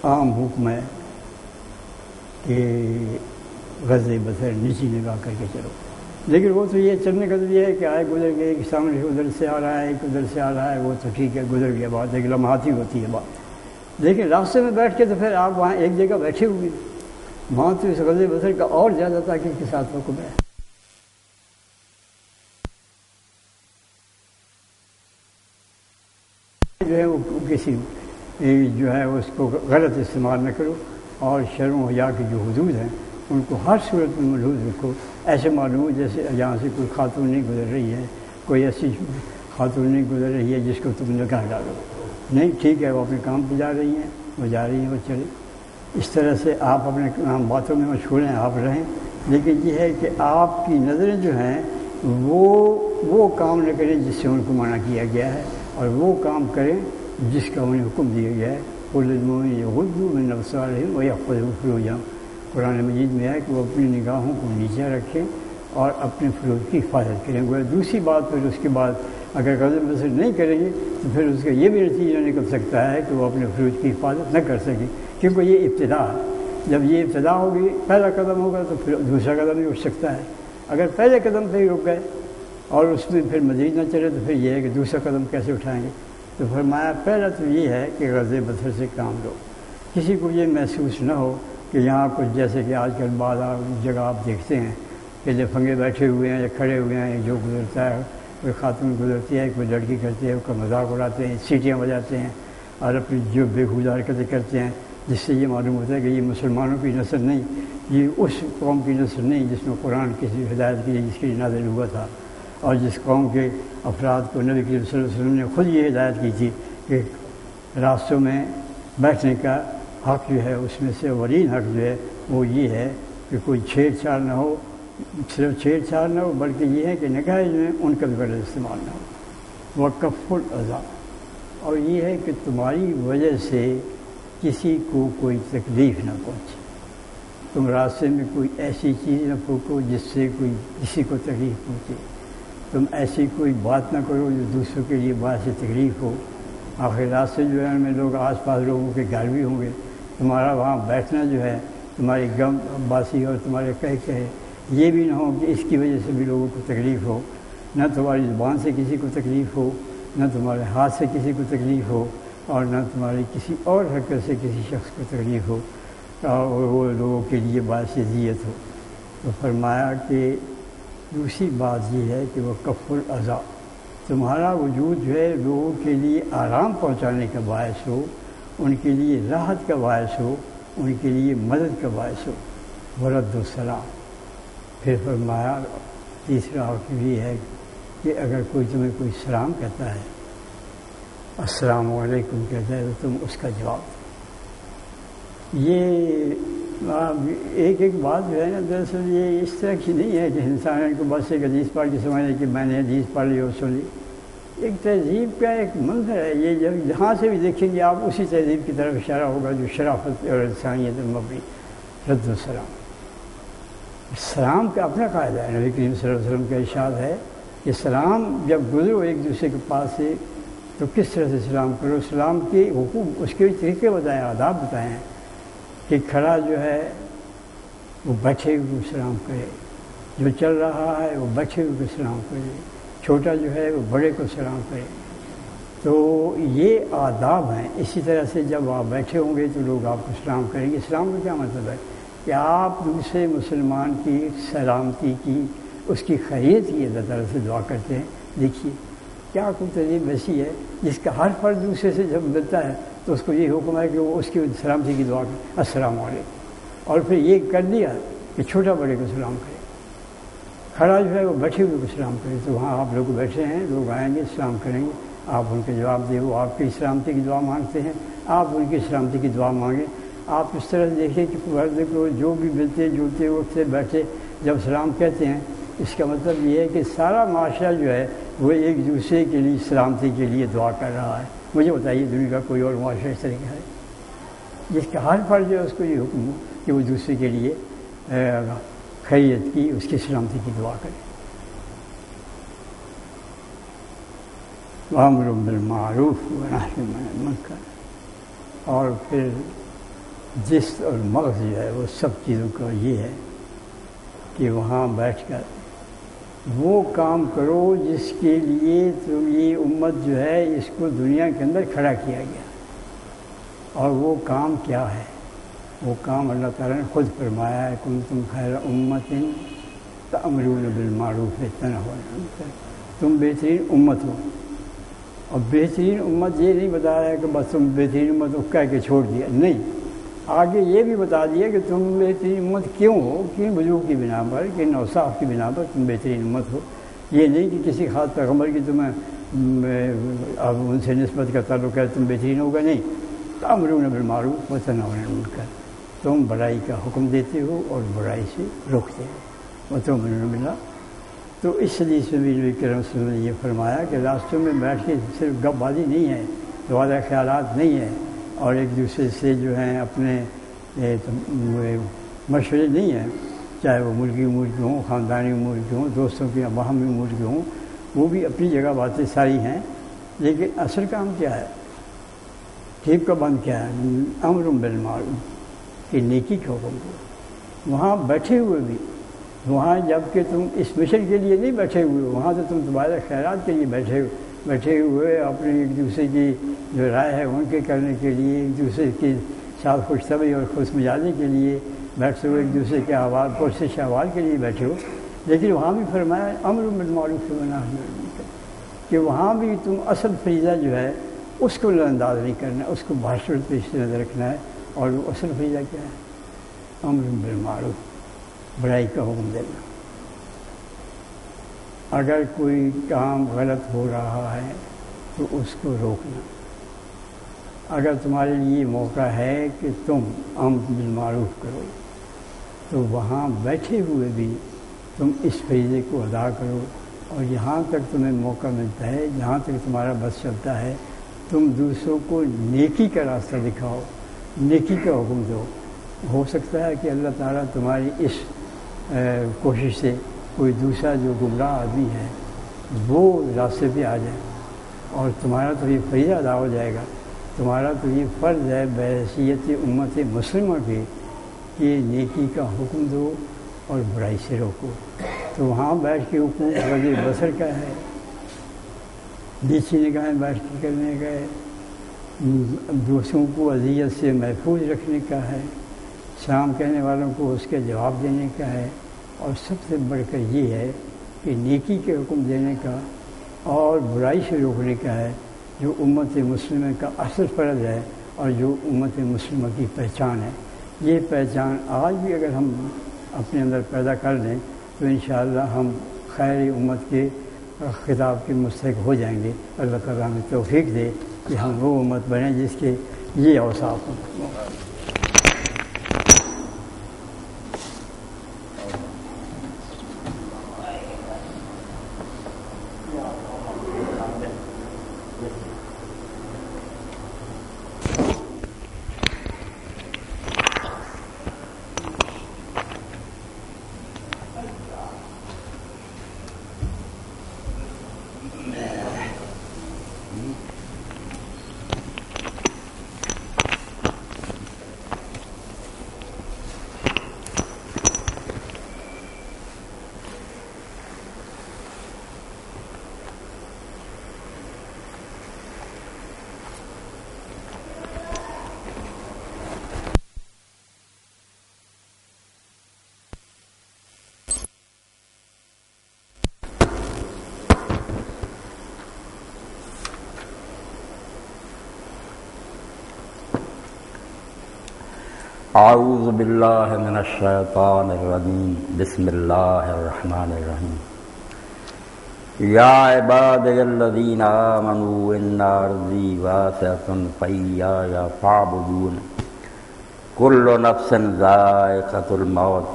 عام حکم ہے کہ غض بصر نیچی نگاہ کر کے چلو. لیکن وہ تو یہ چلنے کا تو یہ ہے کہ آئے گزر گئے کہ سامنے ادھر سے آ رہا ہے ایک ادھر سے آ رہا ہے، وہ تو ٹھیک ہے گزر گیا بات، ایک لمحاتی ہوتی ہے بات. لیکن راستے میں بیٹھ کے تو پھر آپ وہاں ایک جگہ بیٹھے ہوئے، وہاں تو اس غض بصر کا اور زیادہ تاکید کے ساتھ حکم ہے. جو ہے وہ کسی جو ہے اس کو غلط استعمال نہ کرو اور شرم و حیا کی جو حدود ہیں ان کو ہر صورت میں ملحوظ رکھو. ایسے معلوم جیسے یہاں سے کوئی خاتون نہیں گزر رہی ہے، کوئی ایسی خاتون نہیں گزر رہی ہے جس کو تم نگاہ ڈالو. نہیں، ٹھیک ہے وہ اپنے کام پہ جا رہی ہیں، وہ جا رہی ہیں، وہ چلے. اس طرح سے آپ اپنے باتوں میں مشغول ہیں، آپ رہیں. لیکن یہ ہے کہ آپ کی نظریں جو ہیں وہ کام نہ کریں جس سے ان کو منع کیا گیا ہے، اور وہ کام کریں جس کا انہیں حکم دیا گیا ہے. قل للمؤمنین یغضوا من ابصارہم ویحفظوا فروجہم. قرآن مجید میں ہے کہ وہ اپنی نگاہوں کو نیچے رکھیں اور اپنے فروج کی حفاظت کریں. وہ دوسری بات پھر اس کے بعد اگر غض بصر نہیں کریں گے تو پھر اس کا یہ بھی نتیجہ نکل سکتا ہے کہ وہ اپنے فروج کی حفاظت نہ کر سکیں، کیونکہ یہ ابتدا ہے. جب یہ ابتدا ہوگی، پہلا قدم ہوگا تو پھر دوسرا قدم بھی اٹھ سکتا ہے. اگر پہلے قدم پہ ہی رک گئے اور اس میں پھر مزید نہ چلے تو پھر یہ ہے کہ دوسرا قدم کیسے اٹھائیں گے. تو فرمایا پہلا تو یہ ہے کہ غض بصر سے کام لو. کسی کو یہ محسوس نہ ہو کہ یہاں کچھ جیسے کہ آج کل بعض جگہ آپ دیکھتے ہیں کہ لفنگے بیٹھے ہوئے ہیں یا کھڑے ہوئے ہیں، جو گزرتا ہے کوئی خاتون گزرتی ہے، کوئی لڑکی کرتی ہے، اس کا مذاق اڑاتے ہیں، سیٹیاں بجاتے ہیں اور اپنی جو بےہودہ حرکتیں کرتے ہیں، جس سے یہ معلوم ہوتا ہے کہ یہ مسلمانوں کی نسل نہیں، یہ اس قوم کی نسل نہیں جس میں قرآن کسی ہدایت کی جس کی نازل ہوا تھا، اور جس قوم کے افراد کو نبی کریم صلی اللہ علیہ وسلم نے خود یہ ہدایت کی تھی کہ راستوں میں بیٹھنے کا حق جو ہے اس میں سے اولین حق جو ہے وہ یہ ہے کہ کوئی چھیڑ چھاڑ نہ ہو، صرف چھیڑ چھاڑ نہ ہو بلکہ یہ ہے کہ نکاح میں ان کا بھی غلط استعمال نہ ہو، وکف الاذی، اور یہ ہے کہ تمہاری وجہ سے کسی کو کوئی تکلیف نہ پہنچے، تم راستے میں کوئی ایسی چیز نہ پھونکو جس سے کوئی کسی کو تکلیف پہنچے، تم ایسی کوئی بات نہ کرو جو دوسروں کے لیے باعث تکلیف ہو۔ آخر راستے جو ہے ان میں لوگ آس پاس لوگوں کے گھر بھی ہوں گے، تمہارا وہاں بیٹھنا جو ہے تمہاری غم باسی اور تمہارے کہے یہ بھی نہ ہو کہ اس کی وجہ سے بھی لوگوں کو تکلیف ہو، نہ تمہاری زبان سے کسی کو تکلیف ہو، نہ تمہارے ہاتھ سے کسی کو تکلیف ہو، اور نہ تمہاری کسی اور حرکت سے کسی شخص کو تکلیف ہو اور وہ لوگوں کے لیے باعث اذیت ہو۔ تو فرمایا کہ دوسری بات یہ ہے کہ وہ کف الاذی، تمہارا وجود جو ہے لوگوں کے لیے آرام پہنچانے کا باعث ہو، ان کے لیے راحت کا باعث ہو، ان کے لیے مدد کا باعث ہو، ورد السلام۔ پھر فرمایا تیسرا حق یہ ہے کہ اگر کوئی تمہیں کوئی سلام کہتا ہے، السلام علیکم کہتا ہے، تو تم اس کا جواب دو۔ یہ ایک بات جو ہے نا، دراصل یہ اس طرح کی نہیں ہے کہ انسان کو بس ایک حدیث پڑھ کے سمجھے کہ میں نے حدیث پڑھ لی اور سن لی۔ ایک تہذیب کا ایک منظر ہے یہ، جب جہاں سے بھی دیکھیں گے آپ اسی تہذیب کی طرف اشارہ ہوگا جو شرافت اور انسانیت مبنی، رد السلام۔ سلام کا اپنا قاعدہ ہے، نبی کریم صلی اللہ علیہ وسلم کا ارشاد ہے کہ سلام جب گزرو ایک دوسرے کے پاس سے تو کس طرح سے سلام کرو، سلام کے حقوق، اس کے طریقے بتائیں، آداب بتائیں کہ کھڑا جو ہے وہ بیٹھے ہوئے کو سلام کرے، جو چل رہا ہے وہ بیٹھے ہوئے کو سلام کرے، چھوٹا جو ہے وہ بڑے کو سلام کرے۔ تو یہ آداب ہیں۔ اسی طرح سے جب آپ بیٹھے ہوں گے تو لوگ آپ کو سلام کریں گے۔ اسلام کا کیا مطلب ہے کہ آپ دوسرے مسلمان کی سلامتی کی، اس کی خیریت کی اللہ تعالیٰ سے دعا کرتے ہیں۔ دیکھیے کیا کوئی تہذیب ایسی ہے جس کا ہر فرد دوسرے سے جب ملتا ہے تو اس کو یہ حکم ہے کہ وہ اس کی سلامتی کی دعا کرے، السلام علیکم، اور پھر یہ کر دیا کہ چھوٹا بڑے کو سلام کرے، کھڑا جو ہے وہ بیٹھے ہوئے کو سلام کرے۔ تو وہاں آپ لوگ بیٹھے ہیں، لوگ آئیں گے سلام کریں گے، آپ ان کے جواب دیں، وہ آپ کی سلامتی کی دعا مانگتے ہیں، آپ ان کی سلامتی کی دعا مانگیں۔ آپ اس طرح دیکھیں کہ فرد کو جو بھی ملتے جلتے اٹھتے بیٹھے جب سلام کہتے ہیں، اس کا مطلب یہ ہے کہ سارا معاشرہ جو ہے وہ ایک دوسرے کے لیے سلامتی کے لیے دعا کر رہا ہے۔ مجھے بتائیے دنیا کا کوئی اور معاشرہ اس طرح کا ہے جس کا ہر فرد جو ہے اس کو یہ حکم ہو کہ وہ دوسرے کے لیے خیریت کی، اس کی سلامتی کی دعا کرے۔ وَأَمْرٌ بِالْمَعْرُوفِ وَنَهْيٌ عَنِ الْمُنكَرِ، اور پھر جسم اور مغز جو ہے وہ سب چیزوں کا یہ ہے کہ وہاں بیٹھ کر وہ کام کرو جس کے لیے تم یہ امت جو ہے اس کو دنیا کے اندر کھڑا کیا گیا۔ اور وہ کام کیا ہے؟ وہ کام اللہ تعالیٰ نے خود فرمایا ہے، کنتم خیر امت تأمرون بالمعروف وتنہون عن المنکر، تم بہترین امت ہو۔ اور بہترین امت یہ نہیں بتایا کہ بس تم بہترین امت کو کہہ کے چھوڑ دیا، نہیں، آگے یہ بھی بتا دیا کہ تم بہترین امت کیوں ہو، کن وجوہ کی بنا پر، کن اوصاف کی بنا پر تم بہترین امت ہو۔ یہ نہیں کہ کسی خاص پیغمبر کی تمہیں اب ان سے نسبت کا تعلق ہے تم بہترین ہوگا، نہیں، تأمرون بالمعروف وتنہون عن المنکر، تم بڑائی کا حکم دیتے ہو اور برائی سے روکتے ہو، وتؤمنون باللہ۔ تو اس حدیث میں بھی نبی کریم صلی اللہ علیہ وسلم نے یہ فرمایا کہ راستوں میں بیٹھ کے صرف گپ بازی نہیں ہے، دوبارہ خیالات نہیں ہے، اور ایک دوسرے سے جو ہیں اپنے مشورے نہیں ہیں، چاہے وہ ملکی امور کے ہوں، خاندانی امور کے ہوں، دوستوں کے باہمی امور کے ہوں، وہ بھی اپنی جگہ باتیں ساری ہیں، لیکن اصل کام کیا ہے، ٹھیک کا بند کیا ہے، امر بالمعروف، کہ نیکی کا حکم دو۔ وہاں بیٹھے ہوئے بھی، وہاں جب کہ تم اس مشن کے لیے نہیں بیٹھے ہوئے، وہاں تو تم تمہارے خیرات کے لیے بیٹھے ہوئے اپنے ایک دوسرے کی جو رائے ہے ان کے کرنے کے لیے، ایک دوسرے کے ساتھ خوش طبعی اور خوش مزاجی کے لیے بیٹھتے ہوئے، ایک دوسرے کے احوال پرسش احوال کے لیے بیٹھے ہو۔ لیکن وہاں بھی فرمایا امر بالمعروف ونہی عن المنکر، کہ وہاں بھی تم اصل فریضہ جو ہے اس کو نظر انداز نہیں کرنا، اس کو بھاشڑ پیش نظر رکھنا ہے، اور وہ اصل فریضہ کیا ہے؟ امر بالمعروف، بڑائی کا حکم دینا۔ اگر کوئی کام غلط ہو رہا ہے تو اس کو روکنا، اگر تمہارے لیے موقع ہے کہ تم امر بالمعروف کرو تو وہاں بیٹھے ہوئے بھی تم اس فریضے کو ادا کرو، اور جہاں تک تمہیں موقع ملتا ہے، جہاں تک تمہارا بس چلتا ہے، تم دوسروں کو نیکی کا راستہ دکھاؤ، نیکی کا حکم دو۔ ہو سکتا ہے کہ اللہ تعالیٰ تمہاری اس کوشش سے کوئی دوسرا جو گمراہ آدمی ہے وہ راستے پہ آ جائے، اور تمہارا تو یہ فریضہ ادا ہو جائے گا، تمہارا تو یہ فرض ہے بحیثیت امت مسلمہ کے کہ نیکی کا حکم دو اور برائی سے روکو۔ تو وہاں بیٹھ کے حکم وجہ بسر کا ہے، نیچی نگاہیں بیٹھ کے کرنے کا ہے، دوسروں کو اذیت سے محفوظ رکھنے کا ہے، سلام کہنے والوں کو اس کے جواب دینے کا ہے، اور سب سے بڑھ کر یہ ہے کہ نیکی کے حکم دینے کا اور برائی سے روکنے کا ہے، جو امت مسلمہ کا اصل فرض ہے اور جو امت مسلمہ کی پہچان ہے۔ یہ پہچان آج بھی اگر ہم اپنے اندر پیدا کر لیں تو انشاءاللہ ہم خیر امت کے خطاب کے مستحق ہو جائیں گے۔ اللہ تعالیٰ ہمیں توفیق دے کہ ہم وہ امت بنیں جس کے یہ اوصاف ہوں۔ اعوذ باللہ من الشیطان الرجیم، بسم اللہ الرحمن الرحیم۔ یا عبادی الذین آمنوا ان ارضی واسعۃ فایایا فاعبدون، کل نفس ذائقۃ الموت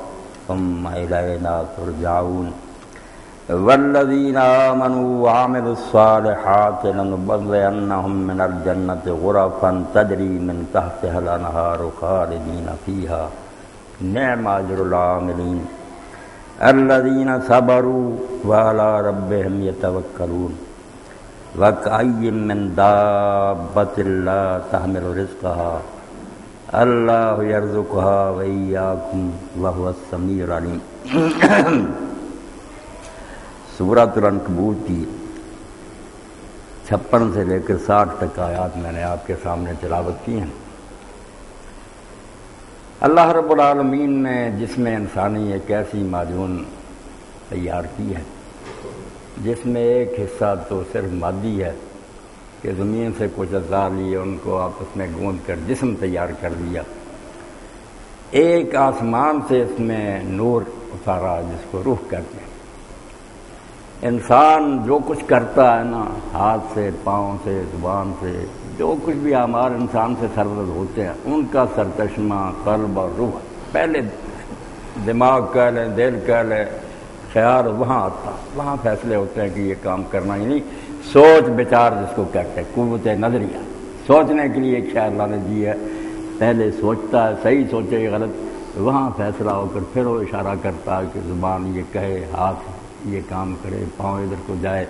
ثم الینا ترجعون، والذین آمنوا وعملوا الصالحات لنبوئنہم من الجنة غرفا تجری من تحتها الانہار خالدین فیہا نعم اجر العاملین الذین صبروا وعلی ربہم یتوکلون، وکأی من دابۃ لا تحمل رزقها اللہ یرزقها وإیاکم وہو السمیع العلیم۔ سورۃ العنکبوت کی 56 سے لے کر 60 تک آیات میں نے آپ کے سامنے تلاوت کی ہیں۔ اللہ رب العالمین نے جس میں انسانی ایک ایسی معجون تیار کی ہے جس میں ایک حصہ تو صرف مادی ہے کہ زمین سے کچھ اجزاء لیے ان کو آپس میں گوندھ کر جسم تیار کر دیا، ایک آسمان سے اس میں نور اتارا جس کو روح کہتے ہیں۔ انسان جو کچھ کرتا ہے نا، ہاتھ سے، پاؤں سے، زبان سے، جو کچھ بھی اعمال انسان سے سرزد ہوتے ہیں ان کا سرچشمہ قلب اور روح، پہلے دماغ کہہ لیں، دل کہہ لیں، خیال وہاں آتا، وہاں فیصلے ہوتے ہیں کہ یہ کام کرنا، یعنی سوچ بچار جس کو کہتے ہیں، قوت نظریہ، سوچنے کے لیے ایک خیال اللہ نے دی ہے، پہلے سوچتا ہے، صحیح سوچے یا غلط، وہاں فیصلہ ہو کر پھر وہ اشارہ کرتا ہے کہ زبان یہ کہے، ہاتھ یہ کام کرے، پاؤں ادھر کو جائے۔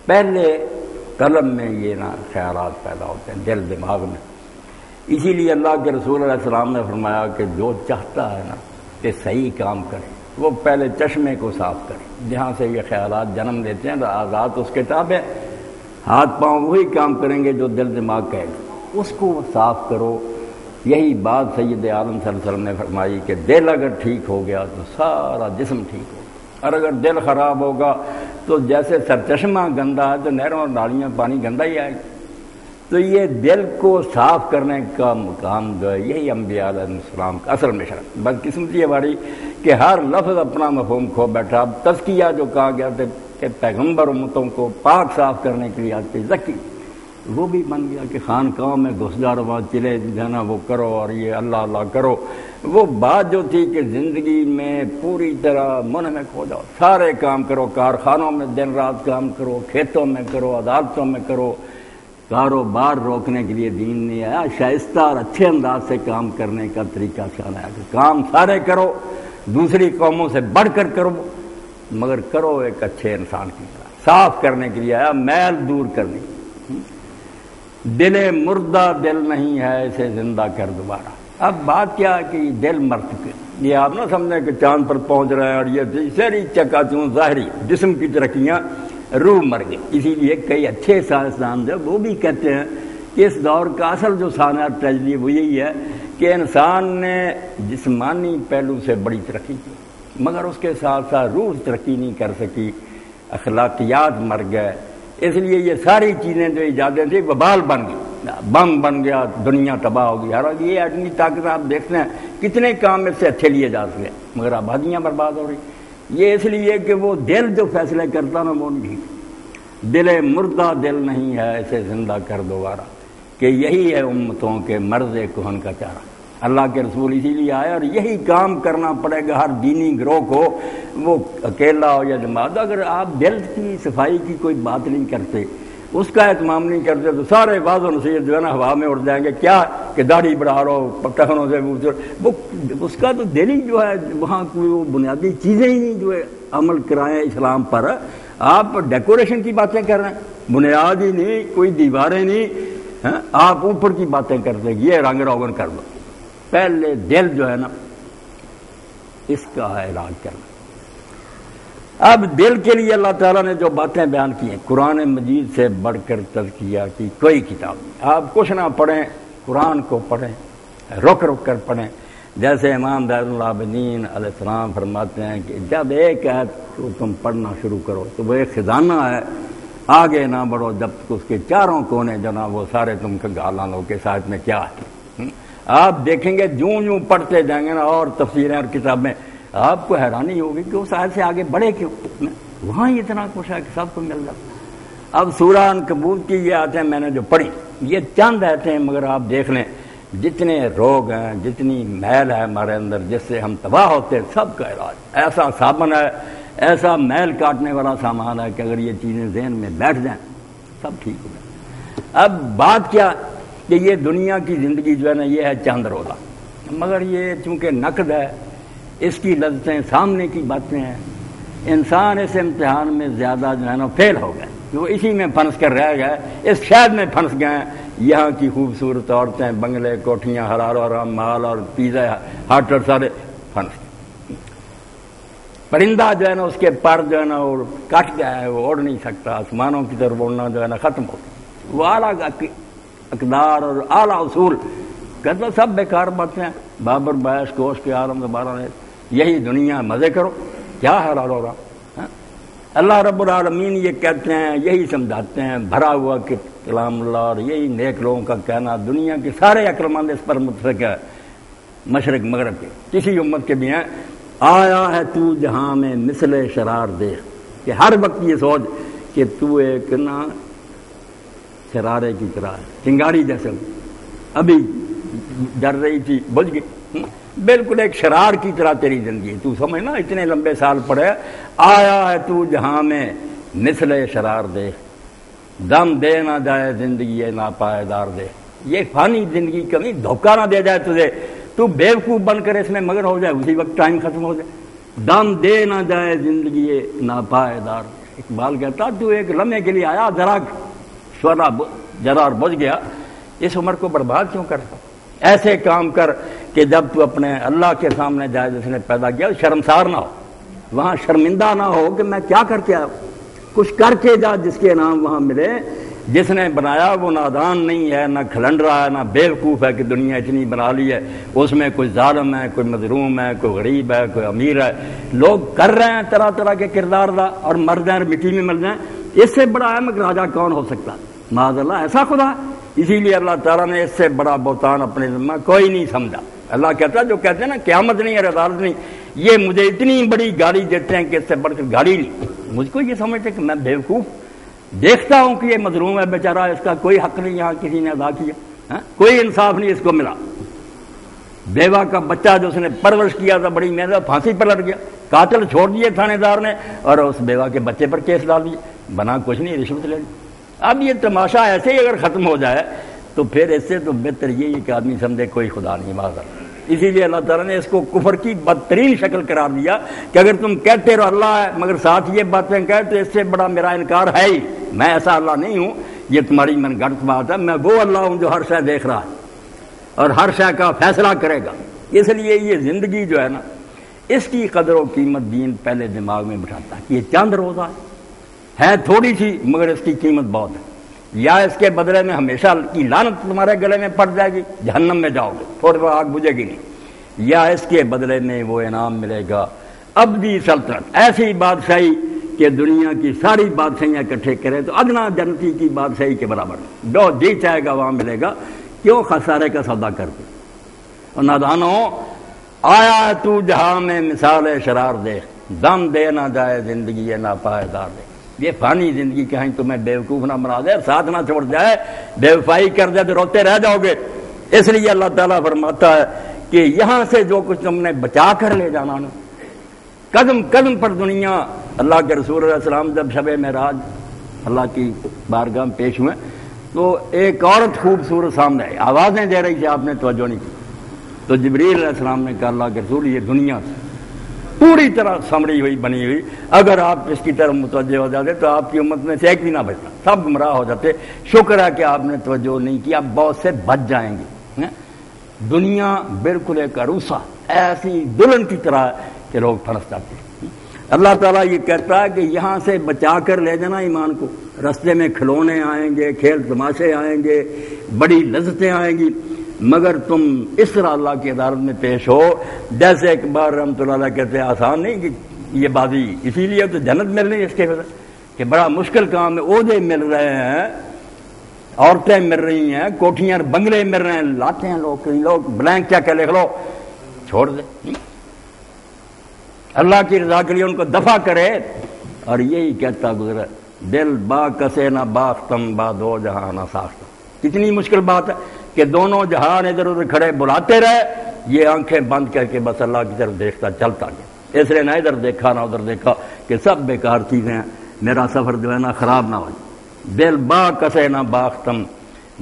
پہلے قلم میں یہ نا خیالات پیدا ہوتے ہیں، دل دماغ میں۔ اسی لیے اللہ کے رسول علیہ السلام نے فرمایا کہ جو چاہتا ہے نا کہ صحیح کام کرے وہ پہلے چشمے کو صاف کرے، جہاں سے یہ خیالات جنم لیتے ہیں، آزاد اس کے تابع، ہاتھ پاؤں وہی کام کریں گے جو دل دماغ کہے گا، اس کو صاف کرو۔ یہی بات سید عالم صلی اللہ علیہ وسلم نے فرمائی کہ دل اگر ٹھیک ہو گیا تو سارا جسم ٹھیک ہوگا، اور اگر دل خراب ہوگا تو جیسے سرچشمہ گندا ہے تو نہروں اور نالیوں میں پانی گندا ہی آئے گا۔ تو یہ دل کو صاف کرنے کا مقام جو ہے یہی انبیاء علیہ السلام کا اصل مشن ہے۔ بدقسمتی ہماری کہ ہر لفظ اپنا مفہوم کھو بیٹھا۔ اب تزکیہ جو کہا گیا تھا کہ پیغمبر امتوں کو پاک صاف کرنے کے لیے آتے زکی، وہ بھی بن گیا کہ خانقاہوں میں گھس جا رہا چلے جانا وہ کرو اور یہ اللہ اللہ کرو. وہ بات جو تھی کہ زندگی میں پوری طرح منہمک ہو جاؤ, سارے کام کرو, کارخانوں میں دن رات کام کرو, کھیتوں میں کرو, عدالتوں میں کرو, کاروبار روکنے کے لیے دین نہیں آیا. شائستہ اور اچھے انداز سے کام کرنے کا طریقہ خیال آیا کہ کام سارے کرو, دوسری قوموں سے بڑھ کر کرو, مگر کرو ایک اچھے انسان کی طرح. صاف کرنے کے لیے آیا, میل دور کرنے. دل مردہ دل نہیں ہے اسے زندہ کر دوبارہ. اب بات کیا ہے کہ دل مر چکے, یہ آپ نہ سمجھیں کہ چاند پر پہنچ رہے ہیں اور یہ ساری چکا چون ظاہری جسم کی ترقیاں, روح مر گئی. اسی لیے کئی اچھے سائنسدان جو وہ بھی کہتے ہیں کہ اس دور کا اصل جو سانحہ ٹریجڈی وہ یہی ہے کہ انسان نے جسمانی پہلو سے بڑی ترقی کی, مگر اس کے ساتھ ساتھ روح ترقی نہیں کر سکی, اخلاقیات مر گئے. اس لیے یہ ساری چیزیں جو ایجادیں تھیں وبال بن گئی, بم بن گیا, دنیا تباہ ہو گئی. حالانکہ یہ ایٹمی طاقت آپ دیکھتے ہیں کتنے کام اس سے اچھے لیے جا سکے, مگر آبادیاں برباد ہو رہی. یہ اس لیے کہ وہ دل جو فیصلے کرتا نا وہ نہیں. دل مردہ دل نہیں ہے اسے زندہ کر دوبارہ, کہ یہی ہے امتوں کے مرض کہن کا چارہ. اللہ کے رسول اسی لیے آئے اور یہی کام کرنا پڑے گا ہر دینی گروہ کو, وہ اکیلا ہو یا جماعت. اگر آپ دل کی صفائی کی کوئی بات نہیں کرتے, اس کا اہتمام نہیں کرتے, تو سارے واض و نصیحت جو ہے نا ہوا میں اڑ جائیں گے. کیا کہ داڑھی بڑھا رہو, ٹخنوں سے وہ اس کا تو دل ہی جو ہے وہاں کوئی وہ بنیادی چیزیں ہی نہیں جو ہے عمل کرائیں اسلام پر. آپ ڈیکوریشن کی باتیں کر رہے ہیں, بنیاد ہی نہیں, کوئی دیواریں نہیں, آپ اوپر کی باتیں کرتے ہیں یہ رنگ روغن کر دو. پہلے دل جو ہے نا اس کا ہے علاج کرنا. اب دل کے لیے اللہ تعالیٰ نے جو باتیں بیان کی ہیں, قرآن مجید سے بڑھ کر تزکیہ کی کوئی کتاب نہیں. آپ کچھ نہ پڑھیں, قرآن کو پڑھیں, رک رک کر پڑھیں. جیسے امام زین العابدین علیہ السلام فرماتے ہیں کہ جب ایک آیت کو تم پڑھنا شروع کرو تو وہ ایک خزانہ ہے, آگے نہ بڑھو جب تک اس کے چاروں کونے جو نا وہ سارے تم کے گالا لو کے ساتھ میں کیا ہے. آپ دیکھیں گے جوں جوں پڑھتے جائیں گے نا اور تفسیریں اور کتابیں, آپ کو حیرانی ہوگی کہ اس آیت سے آگے بڑھے کیوں, وہاں اتنا کچھ ہے کہ سب کو مل جاتا. اب سورہ عنکبوت کی یہ آیتیں میں نے جو پڑھی, یہ چند آیتیں ہیں, مگر آپ دیکھ لیں جتنے روگ ہیں, جتنی میل ہے ہمارے اندر جس سے ہم تباہ ہوتے ہیں, سب کا علاج ایسا صابن ہے, ایسا میل کاٹنے والا سامان ہے کہ اگر یہ چیزیں ذہن میں بیٹھ جائیں سب ٹھیک ہو جائے. اب بات کیا کہ یہ دنیا کی زندگی جو ہے نا یہ ہے چاند روزہ, مگر یہ چونکہ نقد ہے, اس کی لذتیں سامنے کی باتیں ہیں. انسان اس امتحان میں زیادہ جو ہے نا فیل ہو گئے, وہ اسی میں پھنس کر رہ گئے, اس شہد میں پھنس گئے. یہاں کی خوبصورت عورتیں, بنگلے, کوٹھیاں, حلال اور حرام مال اور پیزا ہٹ اور سارے پھنس گئے. پرندہ جو ہے نا اس کے پر جو ہے نا وہ کٹ گیا ہے, وہ اڑ نہیں سکتا, آسمانوں کی طرف اڑنا جو ہے نا ختم ہو گیا. وہ اعلیٰ اقدار اور اعلیٰ اصول کہتے سب بیکار باتیں ہیں. بابر بیش کوش کے عالم دوبارہ نے یہی دنیا مزے کرو, کیا حلال ہو رہا. اللہ رب العالمین یہ کہتے ہیں, یہی سمجھاتے ہیں بھرا ہوا کہ کلام اللہ, اور یہی نیک لوگوں کا کہنا. دنیا کے سارے عقلمند اس پر متفق ہے, مشرق مغرب کے کسی امت کے بھی ہیں. آیا ہے تو جہاں میں مثل شرار دیکھ, کہ ہر وقت یہ سوچ کہ تو ایک نا شرارے کی طرح ہے, چنگاری جیسے ابھی ڈر رہی تھی بجھ گئی, بالکل ایک شرار کی طرح تیری زندگی. تو سمجھ نا اتنے لمبے سال پڑے, آیا ہے تو جہاں میں مثل شرار دیکھ, دم دے نہ جائے زندگی ناپائیدار دے. یہ فانی زندگی کبھی دھوکہ نہ دے جائے تجھے, تو بیوقوف بن کر اس میں مگر ہو جائے, اسی وقت ٹائم ختم ہو جائے. دم دے نہ جائے زندگی ناپائیدار. اقبال کہتا تو ایک لمحے کے لیے آیا, ذرا شعلہ جرار بجھ گیا, اس عمر کو برباد کیوں کرتا. ایسے کام کر کہ جب تو اپنے اللہ کے سامنے جائے جس نے پیدا کیا شرمسار نہ ہو, وہاں شرمندہ نہ ہو کہ میں کیا کر کے آیا. کچھ کر کے جا جس کے نام وہاں ملے. جس نے بنایا وہ نادان نہیں ہے, نہ کھلنڈرا ہے, نہ بیوقوف ہے کہ دنیا اتنی بنا لی ہے. اس میں کوئی ظالم ہے, کوئی مظلوم ہے, کوئی غریب ہے, کوئی امیر ہے. لوگ کر رہے ہیں طرح طرح کے کردار دا, اور مر جائیں مٹی میں مر جائیں. اس سے بڑا احمق راجا کون ہو سکتا, معاذ اللہ ایسا خدا. اسی لیے اللہ تعالیٰ نے اس سے بڑا بہتان اپنے ذمہ کوئی نہیں سمجھا. اللہ کہتا ہے جو کہتے ہیں نا قیامت نہیں اور عدالت نہیں, یہ مجھے اتنی بڑی گاڑی دیتے ہیں کہ اس سے بڑھ کر گاڑی نہیں. مجھ کو یہ سمجھتے کہ میں بیوقوف, دیکھتا ہوں کہ یہ مظلوم ہے بیچارہ، اس کا کوئی حق نہیں یہاں کسی نے ادا کیا، کوئی انصاف نہیں اس کو ملا۔ بیوہ کا بچہ جو اس نے پرورش کیا تھا بڑی محنت، پھانسی پر لٹ گیا، قاتل چھوڑ دیے تھانے دار نے اور اس بیوہ کے بچے پر کیس ڈال دیے، بنا کچھ نہیں، رشوت لے لی۔ اب یہ تماشا ایسے ہی اگر ختم ہو جائے تو پھر اس سے تو بہتر یہی کہ آدمی سمجھے کوئی خدا نہیں معذر۔ اسی لیے اللہ تعالیٰ نے اس کو کفر کی بدترین شکل قرار دیا کہ اگر تم کہتے رہو اللہ ہے مگر ساتھ یہ باتیں کہتے، اس سے بڑا میرا انکار ہے ہی، میں ایسا اللہ نہیں ہوں، یہ تمہاری من گھڑت بات ہے، میں وہ اللہ ہوں جو ہر شے دیکھ رہا ہے اور ہر شے کا فیصلہ کرے گا۔ اس لیے یہ زندگی جو ہے نا، اس کی قدر و قیمت دین پہلے دماغ میں بٹھاتا ہے کہ یہ چند روزہ ہے تھوڑی سی مگر اس کی قیمت بہت ہے، یا اس کے بدلے میں ہمیشہ کی لعنت تمہارے گلے میں پڑ جائے گی، جہنم میں جاؤ گے، تھوڑی دیر آگ بجھے گی نہیں، یا اس کے بدلے میں وہ انعام ملے گا ابدی سلطنت، ایسی بادشاہی کہ دنیا کی ساری بادشاہیاں اکٹھے کرے تو ادنا جنتی کی بادشاہی کے برابر، جو جی چاہے گا وہاں ملے گا، کیوں خسارے کا سودا کرتے۔ اور نادانوں، آیا تو جہاں میں مثال شرار دیکھ، دم دے نہ جائے زندگی نہ پائے دار دے۔ یہ فانی زندگی کہیں تمہیں بیوقوف نہ بنا دے، ساتھ نہ چھوڑ جائے، بے وفائی کر دے تو روتے رہ جاؤ گے۔ اس لیے اللہ تعالیٰ فرماتا ہے کہ یہاں سے جو کچھ تم نے بچا کر لے جانا نا، قدم قدم پر دنیا۔ اللہ کے رسول علیہ السلام جب شب معراج اللہ کی بارگاہ میں پیش ہوئے تو ایک عورت خوبصورت سامنے آئی، آوازیں دے رہی تھی، آپ نے توجہ نہیں کی، تو جبریل علیہ السلام نے کہا اللہ کے رسول یہ دنیا پوری طرح سمڑی ہوئی بنی ہوئی، اگر آپ اس کی طرف متوجہ ہو جاتے تو آپ کی امت میں سے ایک بھی نہ بچتا، سب گمراہ ہو جاتے۔ شکر ہے کہ آپ نے توجہ نہیں کی، اب بہت سے بچ جائیں گے۔ دنیا بالکل ایک عروسہ ایسی دلہن کی طرح کہ لوگ پھنس جاتے ہیں۔ اللہ تعالیٰ یہ کہتا ہے کہ یہاں سے بچا کر لے جانا ایمان کو، رستے میں کھلونے آئیں گے، کھیل تماشے آئیں گے، بڑی لذتیں آئیں گی، مگر تم اس طرح اللہ کی عدالت میں پیش ہو جیسے اقبال رحمۃ اللہ علیہ کہتے ہیں آسان نہیں کہ یہ بازی، اسی لیے تو جنت مل رہی ہے اس کے وجہ کہ بڑا مشکل کام ہے، عہدے مل رہے ہیں، عورتیں مل رہی ہیں، کوٹھیاں بنگلے مل رہے ہیں، لاتے ہیں لوگ بلینک چیک لکھ لو چھوڑ دے، اللہ کی رضا کے لیے ان کو دفع کرے۔ اور یہی کہتا گزرا دل با کسے نہ باختم با دو جہاں نہ ساختم۔ کتنی مشکل بات ہے کہ دونوں جہان ادھر ادھر کھڑے بلاتے رہے، یہ آنکھیں بند کر کے بس اللہ کی طرف دیکھتا چلتا گیا، اس لیے نہ ادھر دیکھا نہ ادھر دیکھا کہ سب بیکار چیزیں ہیں، میرا سفر جو ہے نا خراب نہ ہو جائے۔ دل با کسے نہ باختم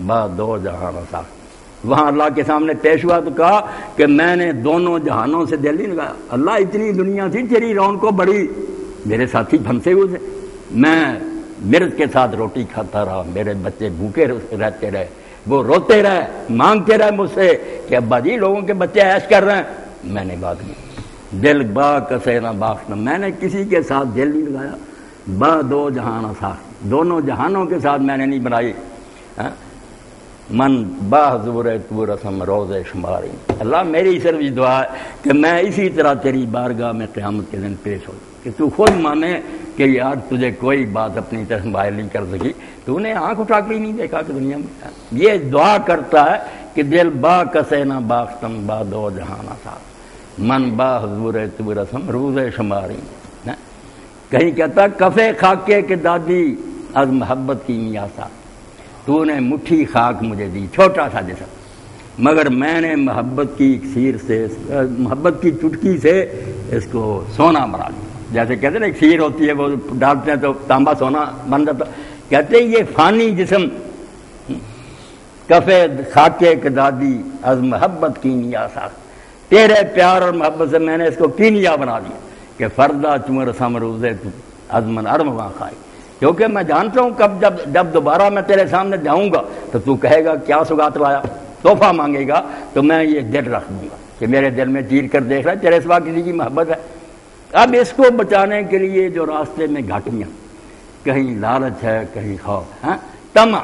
با دو جہاں نہ ساختم۔ وہاں اللہ کے سامنے پیش ہوا تو کہا کہ میں نے دونوں جہانوں سے دل نہیں لگایا، اللہ اتنی دنیا تھی تیری رون کو بڑی، میرے ساتھی پھنسے ہوئے تھے، میں مرد کے ساتھ روٹی کھاتا رہا، میرے بچے بھوکے رہتے رہے، وہ روتے رہے، مانگتے رہے مجھ سے کہ ابا جی لوگوں کے بچے عیش کر رہے ہیں، میں نے بات کی دل با کسے نہ باختم، میں نے کسی کے ساتھ دل نہیں لگایا، با دو جہان ساخت، دونوں جہانوں کے ساتھ میں نے نہیں بنائی۔ من با حضور تو رسم روز شماری، اللہ میری صرف یہ دعا ہے کہ میں اسی طرح تیری بارگاہ میں قیامت کے دن پیش ہوں کہ تو خود مانے کہ یار تجھے کوئی بات اپنی طرف باہر نہیں کر سکی، تو نے آنکھ اٹھا کے نہیں دیکھا کہ دنیا میں یہ دعا کرتا ہے کہ دل با کسے نہ باختم با دو جہاں ساتھ، من با حضور تو رسم روز شماری۔ کہیں کہتا کفے خاکے کے دادی از محبت کی میاسا، تو نے مٹھی خاک مجھے دی چھوٹا سا جسم، مگر میں نے محبت کی اکسیر سے، محبت کی چٹکی سے اس کو سونا بنا دیا۔ جیسے کہتے ہیں نا اکسیر ہوتی ہے وہ ڈالتے ہیں تو تانبا سونا بن جاتا، کہتے ہیں یہ فانی جسم کفے خاکے کے دادی از محبت کی نیاسا، تیرے پیار اور محبت سے میں نے اس کو کینیا بنا دیا کہ فردہ چمر سم روزے تو ازمن ارم وہاں کھائی، کیونکہ میں جانتا ہوں کب جب دوبارہ میں تیرے سامنے جاؤں گا تو تو کہے گا کیا سوگات لایا، تحفہ مانگے گا، تو میں یہ دل رکھ دوں گا کہ میرے دل میں چیر کر دیکھ رہا ہے تیرے سوا کسی کی محبت ہے۔ اب اس کو بچانے کے لیے جو راستے میں گھاٹیاں، کہیں لالچ ہے، کہیں خوف ہے، طمع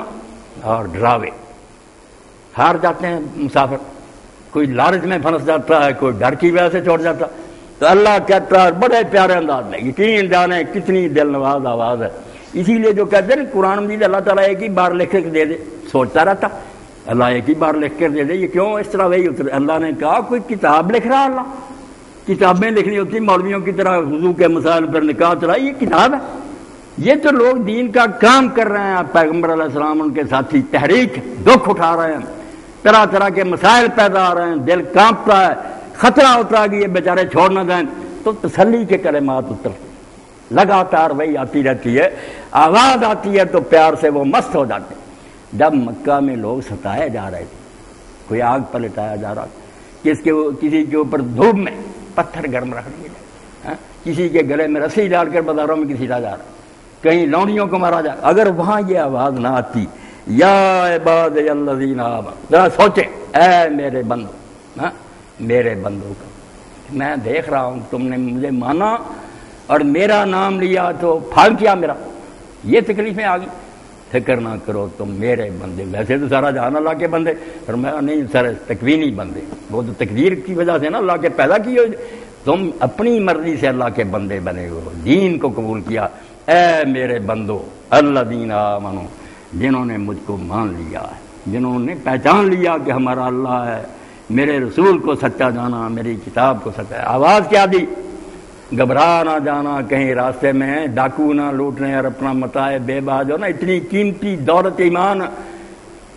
اور ڈراوے، ہار جاتے ہیں مسافر، کوئی لالچ میں پھنس جاتا ہے، کوئی ڈر کی وجہ سے چھوڑ جاتا، تو اللہ کہتا ہے بڑے پیارے انداز میں، یقین جانے کتنی دل نواز آواز ہے۔ اسی لیے جو کہتے ہیں قرآن مجید اللہ تعالیٰ ایک ہی بار لکھ کے دے دے، سوچتا رہتا اللہ ایک ہی بار لکھ کر دے دے، یہ کیوں اس طرح وہی اتر؟ اللہ نے کہا کوئی کتاب لکھ رہا، اللہ کتابیں لکھنی ہوتی مولویوں کی طرح وضو کے مسائل پر نکاح چلا، یہ کتاب ہے، یہ تو لوگ دین کا کام کر رہے ہیں، پیغمبر علیہ السلام ان کے ساتھی تحریک دکھ اٹھا رہے ہیں، طرح طرح کے مسائل پیدا ہو رہے ہیں، دل کانپتا ہے، خطرہ ہوتا ہے کہ یہ بیچارے چھوڑ نہ دیں، تو تسلی کے کلمات اتر لگاتار وہی آتی رہتی ہے، آواز آتی ہے تو پیار سے وہ مست ہو جاتے ہیں۔ جب مکہ میں لوگ ستائے جا رہے تھے، کوئی آگ پر لٹایا جا رہا تھا، کسی کے اوپر دھوپ میں پتھر گرم رکھ دیے جائے، کسی کے گلے میں رسی ڈال کر بازاروں میں گھسیٹا جا رہا، کہیں لونڈیوں کو مارا جا رہا، اگر وہاں یہ آواز نہ آتی یا عباد الذین آمنوا، ذرا سوچے اے میرے بندو، میرے بندوں کا میں دیکھ رہا ہوں تم نے مجھے مانا اور میرا نام لیا تو پھل کیا میرا، یہ تکلیفیں آ گئی، فکر نہ کرو تم میرے بندے، ویسے تو سارا جہان اللہ کے بندے، فرمایا نہیں سر تکوینی بندے، وہ تو تقدیر کی وجہ سے نا اللہ کے پیدا کیے، تم اپنی مرضی سے اللہ کے بندے بنے ہو، دین کو قبول کیا، اے میرے بندو الذین آمنوا، جنہوں نے مجھ کو مان لیا ہے، جنہوں نے پہچان لیا کہ ہمارا اللہ ہے، میرے رسول کو سچا جانا، میری کتاب کو سچا، آواز کیا دی، گھبرا نہ جانا کہیں راستے میں ڈاکو نہ لوٹنے اور اپنا متاع بے باج ہو نا، اتنی قیمتی دولت ایمان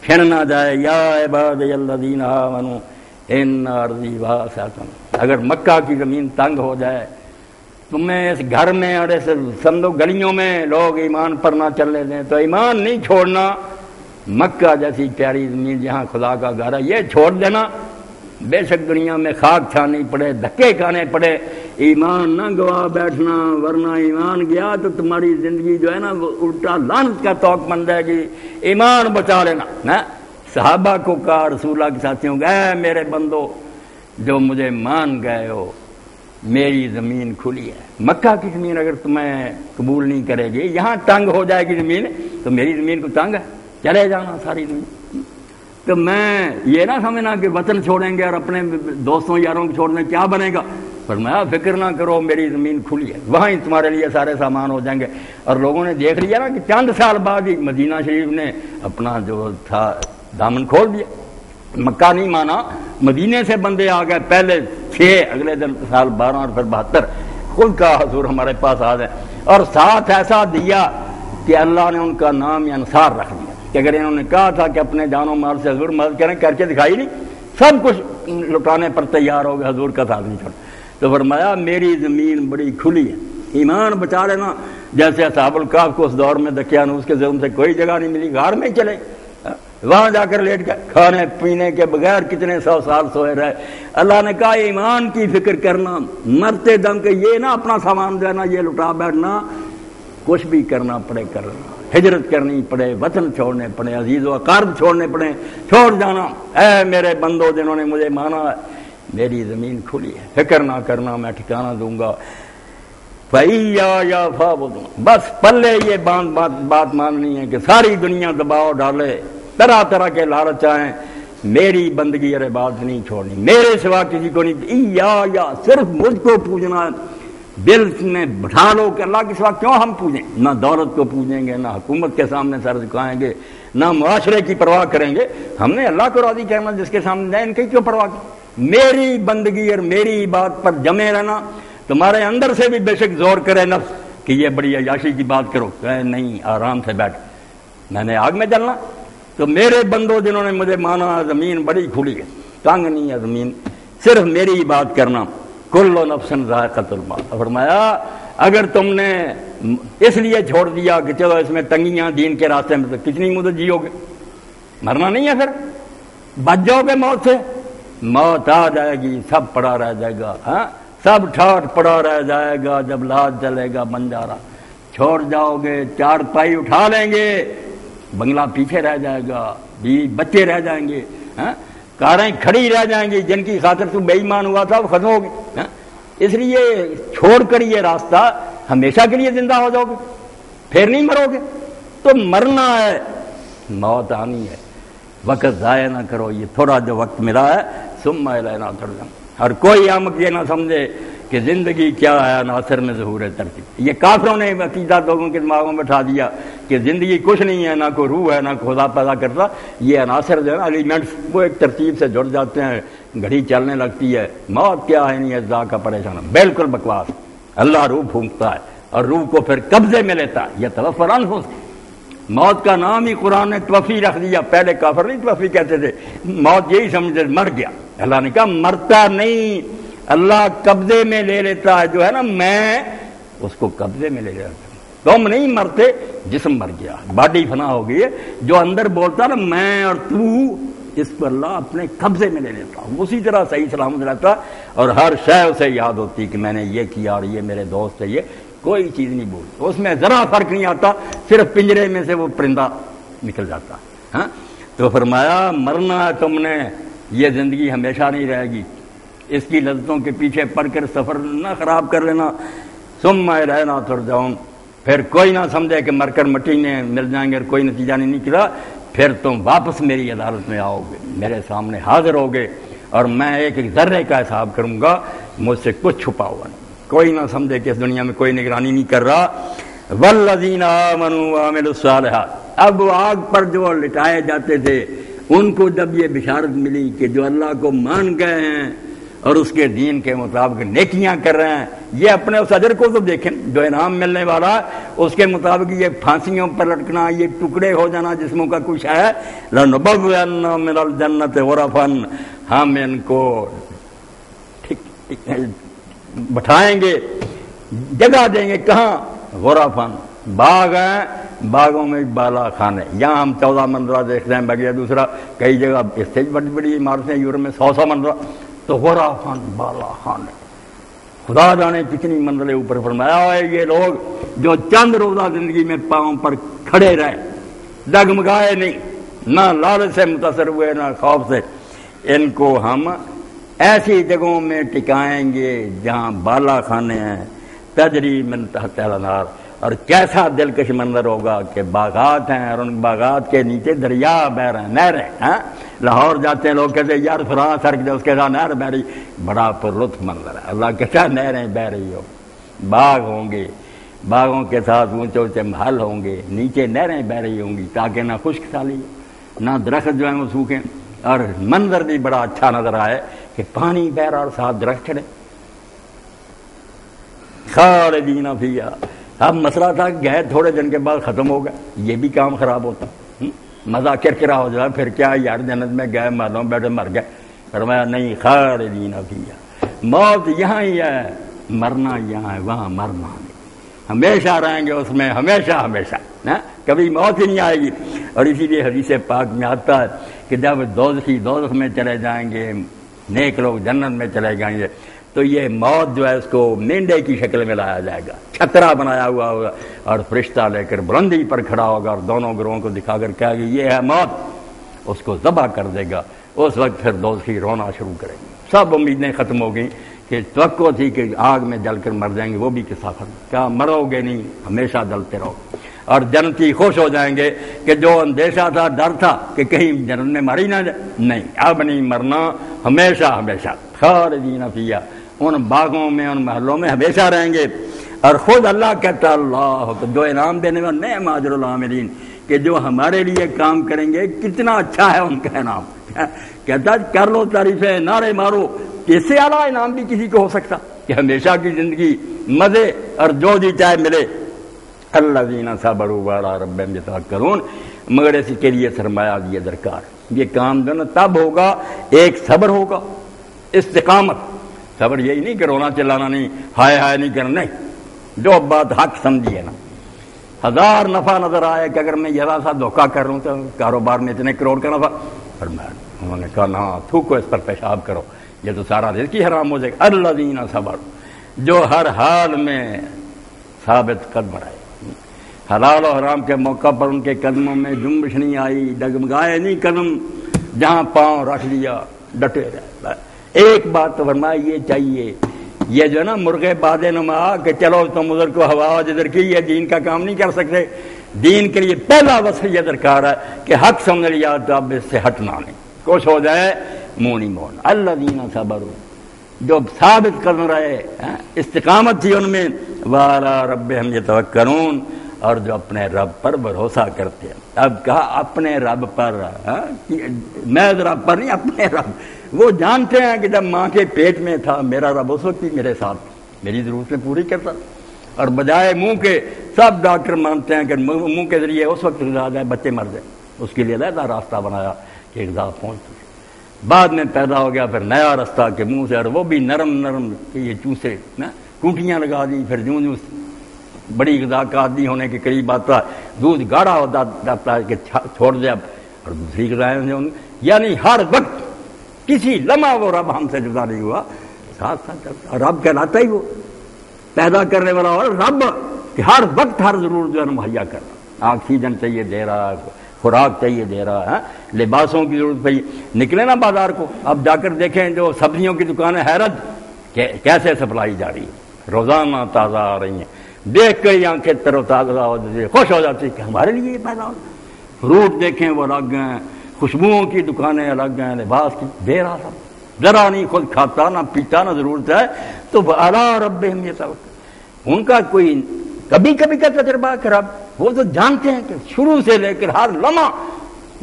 چھن نہ جائے، یا عباد الذین آمنوا ان ارضی واسعۃ، اگر مکہ کی زمین تنگ ہو جائے، تمہیں اس گھر میں اور اس سندو گلیوں میں لوگ ایمان پر نہ چلنے دیں تو ایمان نہیں چھوڑنا، مکہ جیسی پیاری زمین جہاں خدا کا گھر ہے یہ چھوڑ دینا، بے شک دنیا میں خاک چھانی پڑے، دھکے کھانے پڑے، ایمان نہ گوا بیٹھنا، ورنہ ایمان گیا تو تمہاری زندگی جو ہے نا وہ الٹا لعنت کا توق بن جائے گی، ایمان بچا لینا نا۔ صحابہ کو کہا، رسول اللہ کے ساتھیوں کو، اے میرے بندو جو مجھے مان گئے ہو، میری زمین کھلی ہے، مکہ کی زمین اگر تمہیں قبول نہیں کرے گی، یہاں تنگ ہو جائے گی زمین تو میری زمین کو تنگ ہے، چلے جانا ساری زمین، تو میں یہ نہ سمجھنا کہ وطن چھوڑیں گے اور اپنے دوستوں یاروں کو چھوڑنے کیا بنے گا، فرمایا فکر نہ کرو میری زمین کھلی ہے، وہاں ہی تمہارے لیے سارے سامان ہو جائیں گے۔ اور لوگوں نے دیکھ لیا نا کہ چند سال بعد ہی مدینہ شریف نے اپنا جو تھا دامن کھول دیا، مکہ نہیں مانا، مدینے سے بندے آ گئے، پہلے 6 اگلے دن سال 12 اور پھر 72، خود کا حضور ہمارے پاس آ گئے، اور ساتھ ایسا دیا کہ اللہ نے ان کا نام انصار رکھ دیا، کہ اگر انہوں نے کہا تھا کہ اپنے جان و مال سے حضور مدد کریں، کر کے دکھائی نہیں، سب کچھ لٹانے پر تیار ہو گئے، حضور کا ساتھ نہیں چھوڑا، تو فرمایا میری زمین بڑی کھلی ہے، ایمان بچا لینا، جیسے اصحاب الکہف کو اس دور میں دقیانوس کے ظلم سے کوئی جگہ نہیں ملی، غار میں چلے، وہاں جا کر لیٹ گئے، کھانے پینے کے بغیر کتنے 100 سال سوئے رہے۔ اللہ نے کہا ایمان کی فکر کرنا، مرتے دم کے یہ نہ اپنا سامان دینا، یہ لٹا بیٹھنا، کچھ بھی کرنا پڑے کرنا، ہجرت کرنی پڑے، وطن چھوڑنے پڑے، عزیز و اقارب چھوڑنے پڑے، چھوڑ جانا، اے میرے بندو جنہوں نے مجھے مانا میری زمین کھلی ہے، فکر نہ کرنا میں ٹھکانہ دوں گا، فَإِيَّايَ فَاعْبُدُونِ، بس پلے یہ بات ماننی ہے کہ ساری دنیا دباؤ ڈالے، طرح طرح کے لالچ آئیں، میری بندگی اور عبادت نہیں چھوڑنی، میرے سوا کسی کو نہیں، یا صرف مجھ کو پوجنا، دل میں بٹھا لو کہ اللہ کے سوا کیوں ہم پوجیں، نہ دولت کو پوجیں گے، نہ حکومت کے سامنے سر جھکائیں گے، نہ معاشرے کی پرواہ کریں گے، ہم نے اللہ کو راضی کرنا، جس کے سامنے جائیں ان کی کیوں پرواہ کی، میری بندگی اور میری بات پر جمے رہنا۔ تمہارے اندر سے بھی بے شک زور کرے نفس کہ یہ بڑی عیاشی کی بات کرو، کہ نہیں آرام سے بیٹھ، میں نے آگ میں جلنا، تو میرے بندو جنہوں نے مجھے مانا زمین بڑی کھلی ہے، تنگ نہیں ہے زمین، صرف میری بات کرنا، کل نفس ذائقۃ الموت، فرمایا اگر تم نے اس لیے چھوڑ دیا کہ چلو اس میں تنگیاں دین کے راستے میں، تو کتنی مدت جیو گے، مرنا نہیں ہے، پھر بچ جاؤ گے موت سے، موت آ جائے گی، سب پڑا رہ جائے گا، ہاں سب ٹھاٹ پڑا رہ جائے گا، جب لاج چلے گا بنجارا، چھوڑ جاؤ گے، چار پائی اٹھا لیں گے، بنگلہ پیچھے رہ جائے گا، بچے رہ جائیں گے، کاریں کھڑی رہ جائیں گی، جن کی خاطر تو بے ایمان ہوا تھا وہ ختم ہوگی، اس لیے چھوڑ کر یہ راستہ ہمیشہ کے لیے زندہ ہو جاؤ گے، پھر نہیں مرو گے، تو مرنا ہے، موت آنی ہے، وقت ضائع نہ کرو، یہ تھوڑا جو وقت ملا ہے، ثم الینا ترجعون، اور کوئی احمق یہ نہ سمجھے کہ زندگی کیا ہے عناصر میں ظہور ترتیب، یہ کافروں نے عقیدہ لوگوں کے دماغوں میں بٹھا دیا کہ زندگی کچھ نہیں ہے، نہ کوئی روح ہے، نہ خدا پیدا کرتا، یہ عناصر جو ہے نا ایلیمنٹس وہ ایک ترتیب سے جڑ جاتے ہیں، گھڑی چلنے لگتی ہے، موت کیا ہے نہیں اجزاء کا پریشان، بالکل بکواس، اللہ روح پھونکتا ہے، اور روح کو پھر قبضے میں لیتا. یہ توفی الانفس، موت کا نام ہی قرآن نے توفی رکھ دیا. پہلے کافر نہیں توفی کہتے تھے، موت یہی سمجھتے مر گیا. اللہ نے کہا مرتا نہیں، اللہ قبضے میں لے لیتا ہے. جو ہے نا میں اس کو قبضے میں لے لیتا. تم نہیں مرتے، جسم مر گیا، باڈی فنا ہو گئی ہے. جو اندر بولتا نا میں اور تو، اس کو اللہ اپنے قبضے میں لے لیتا. اسی طرح صحیح سلامت رہتا اور ہر شے اسے یاد ہوتی کہ میں نے یہ کیا اور یہ میرے دوست ہے. یہ کوئی چیز نہیں بولتی، اس میں ذرا فرق نہیں آتا، صرف پنجرے میں سے وہ پرندہ نکل جاتا. ہاں تو فرمایا مرنا ہے تم نے، یہ زندگی ہمیشہ نہیں رہے گی. اس کی لذتوں کے پیچھے پڑ کر سفر نہ خراب کر لینا. ثم الینا ترجعون، پھر کوئی نہ سمجھے کہ مر کر مٹی میں مل جائیں گے اور کوئی نتیجہ نہیں نکلا. پھر تم واپس میری عدالت میں آؤ گے، میرے سامنے حاضر ہوگے اور میں ایک ایک ذرے کا حساب کروں گا. مجھ سے کچھ چھپا ہوا نہیں. کوئی نہ سمجھے کہ اس دنیا میں کوئی نگرانی نہیں کر رہا. والذین آمنوا وعملوا الصالحات، اب وہ آگ پر جو لٹائے جاتے تھے ان کو جب یہ بشارت ملی کہ جو اللہ کو مان گئے ہیں اور اس کے دین کے مطابق نیکیاں کر رہے ہیں، یہ اپنے اس اجر کو تو دیکھیں جو انعام ملنے والا، اس کے مطابق یہ پھانسیوں پر لٹکنا، یہ ٹکڑے ہو جانا جسموں کا کچھ ہے. لَنُبَوِّئَنَّهُم مِّنَ الْجَنَّةِ غُرَفًا، ہم ان کو بٹھائیں گے، جگہ دیں گے. کہاں؟ غرفاً، باغ ہیں، باغوں میں بالا خانے. یہاں ہم 14 منزلہ دیکھتے ہیں، بگیا دوسرا کئی جگہ اس سے بڑی بڑی عمارتیں یورپ میں 100 منزلہ. تو غرفاً بالا خانے، خدا جانے کتنی منزلیں اوپر. فرمایا ہے یہ لوگ جو چند روزہ زندگی میں پاؤں پر کھڑے رہے، ڈگمگائے نہیں، نہ لالچ سے متاثر ہوئے نہ خوف سے، ان کو ہم ایسی جگہوں میں ٹکائیں گے جہاں بالا خانے ہیں. تجری من تحت الانہار، اور کیسا دلکش منظر ہوگا کہ باغات ہیں اور ان باغات کے نیچے دریا بہ رہے ہیں، نہریں. لاہور جاتے ہیں لوگ کہتے ہیں یار فلاں سڑک جو اس کے ساتھ نہر بہ رہی، بڑا پر لطف منظر ہے. اللہ کہتا ہے نہریں بہ رہی ہو، باغ ہوں گے، باغوں کے ساتھ اونچے اونچے محل ہوں گے، نیچے نہریں بہ رہی ہوں گی تاکہ نہ خشک سالی نہ درخت جو ہیں وہ سوکھیں. اور منظر بھی بڑا اچھا نظر آئے کہ پانی بہ رہا اور ساتھ درخت کھڑے. خالدین فیہا، اب مسئلہ تھا گئے تھوڑے دن کے بعد ختم ہو گئے، یہ بھی کام خراب ہوتا، مزہ کرکرا ہو جائے. پھر کیا یار جنت میں گئے محلوں بیٹھے مر گئے. فرمایا نہیں، خالدین فیہا، موت یہاں ہی ہے، مرنا یہاں ہے، وہاں مرنا نہیں. ہمیشہ رہیں گے اس میں، ہمیشہ ہمیشہ، کبھی موت ہی نہیں آئے گی. اور اسی لیے حدیث پاک میں آتا ہے کہ جب دوزخی دوزخ میں چلے جائیں گے، نیک لوگ جنت میں چلے جائیں گے، تو یہ موت جو ہے اس کو مینڈے کی شکل میں لایا جائے گا، چھترا بنایا ہوا ہوگا اور فرشتہ لے کر بلندی پر کھڑا ہوگا اور دونوں گروہوں کو دکھا کر کہا کہ یہ ہے موت. اس کو ذبح کر دے گا. اس وقت پھر دوزخی رونا شروع کریں گے. سب امیدیں ختم ہو گئیں کہ توقع تھی کہ آگ میں جل کر مر جائیں گے، وہ بھی کسا ختم. کیا مرو گے نہیں، ہمیشہ جلتے رہو. اور جنتی خوش ہو جائیں گے کہ جو اندیشہ تھا، ڈر تھا کہ کہیں جنت میں ماری نہ جائے، نہیں اب نہیں مرنا، ہمیشہ ہمیشہ. خالدین فیہا، ان باغوں میں ان محلوں میں ہمیشہ رہیں گے. اور خود اللہ کہتا اللہ جو انعام دینے والا نعم اجر العاملین، کہ جو ہمارے لیے کام کریں گے کتنا اچھا ہے ان کا انعام. کہتا کر لو تعریفیں، نعرے مارو، اس سے اعلیٰ انعام بھی کسی کو ہو سکتا کہ ہمیشہ کی زندگی مزے اور جو جی چاہے ملے. الذین صبروا وعلی ربہم یتوکلون، مگر اس کے لیے سرمایہ یہ درکار. یہ کام جو نا تب ہوگا، ایک صبر ہوگا، استقامت. صبر یہی نہیں کہ رونا چلانا نہیں، ہائے ہائے نہیں کرنا، نہیں. جو بات حق سمجھیے نا، 1000 نفع نظر آئے کہ اگر میں ذرا سا دھوکہ کر رہا ہوں تو کاروبار میں اتنے کروڑ کا نفع. فرمایا انہوں نے کہا نہ تھوکو اس پر پیشاب کرو، یہ تو سارا رزق ہی حرام ہو جائے گا. الذین صبروا، جو ہر حال میں ثابت قدم رہے، حلال و حرام کے موقع پر ان کے قدموں میں جنبش نہیں آئی، ڈگمگائے نہیں قدم، جہاں پاؤں رکھ لیا ڈٹے رہے. ایک بات تو فرمایا یہ چاہیے، یہ جو ہے نا مرغے باد نما کہ چلو تم ادھر کو ہوا جدھر کی، یہ دین کا کام نہیں کر سکتے. دین کے لیے پہلا وصف یہ درکار ہے کہ حق سمجھ لیا تو اب اس سے ہٹنا نہیں، کچھ ہو جائے منہ نہیں موڑنا. الذین صبروا، جو ثابت قدم رہے، استقامت تھی ان میں. وعلی ربہم یتوکلون، اور جو اپنے رب پر بھروسہ کرتے ہیں. اب کہا اپنے رب پر، میں رب پر نہیں، اپنے رب. وہ جانتے ہیں کہ جب ماں کے پیٹ میں تھا میرا رب اس وقت بھی میرے ساتھ میری ضرورتیں پوری کرتا. اور بجائے منہ کے سب ڈاکٹر مانتے ہیں کہ منہ کے ذریعے اس وقت غذا جائے بچے مر جائیں، اس کے لیے علیحدہ راستہ بنایا کہ غذا پہنچتی ہے۔ بعد میں پیدا ہو گیا پھر نیا راستہ کہ منہ سے، اور وہ بھی نرم نرم کہ یہ چوسے کونٹیاں لگا دی، پھر جوں جوں بڑی غذا کا عادی ہونے کے قریب آتا دودھ گاڑھا ہوتا جاتا ہے کہ چھوڑ دے اب، اور دوسری غذائیں جو یعنی ہر وقت کسی لمحہ وہ رب ہم سے جدا نہیں ہوا، ساتھ ساتھ چلتا۔ رب کہلاتا ہی وہ پیدا کرنے والا اور رب کہ ہر وقت ہر ضرورت جو ہے مہیا کرنا، آکسیجن چاہیے دے رہا ہے، خوراک چاہیے دے رہا ہے، لباسوں کی ضرورت پڑی، نکلے نا بازار کو اب جا کر دیکھیں جو سبزیوں کی دکانیں، حیرت کہ کیسے سپلائی جا رہی ہے، روزانہ تازہ آ رہی ہیں، دیکھ کر آنکھیں تر و تازہ ہو جاتی، خوش ہو جاتی کہ ہمارے لیے یہ پیدا ہو۔ فروٹ دیکھیں وہ الگ ہیں، خوشبوؤں کی دکانیں الگ ہیں، لباس کی دے رہا سب، ذرا نہیں خود کھاتا نہ پیتا نہ ضرورت ہے تو اعلیٰ ربہم یتوکلون، ان کا کوئی کبھی کبھی کا تجربہ کرب، وہ تو جانتے ہیں کہ شروع سے لے کر ہر لمحہ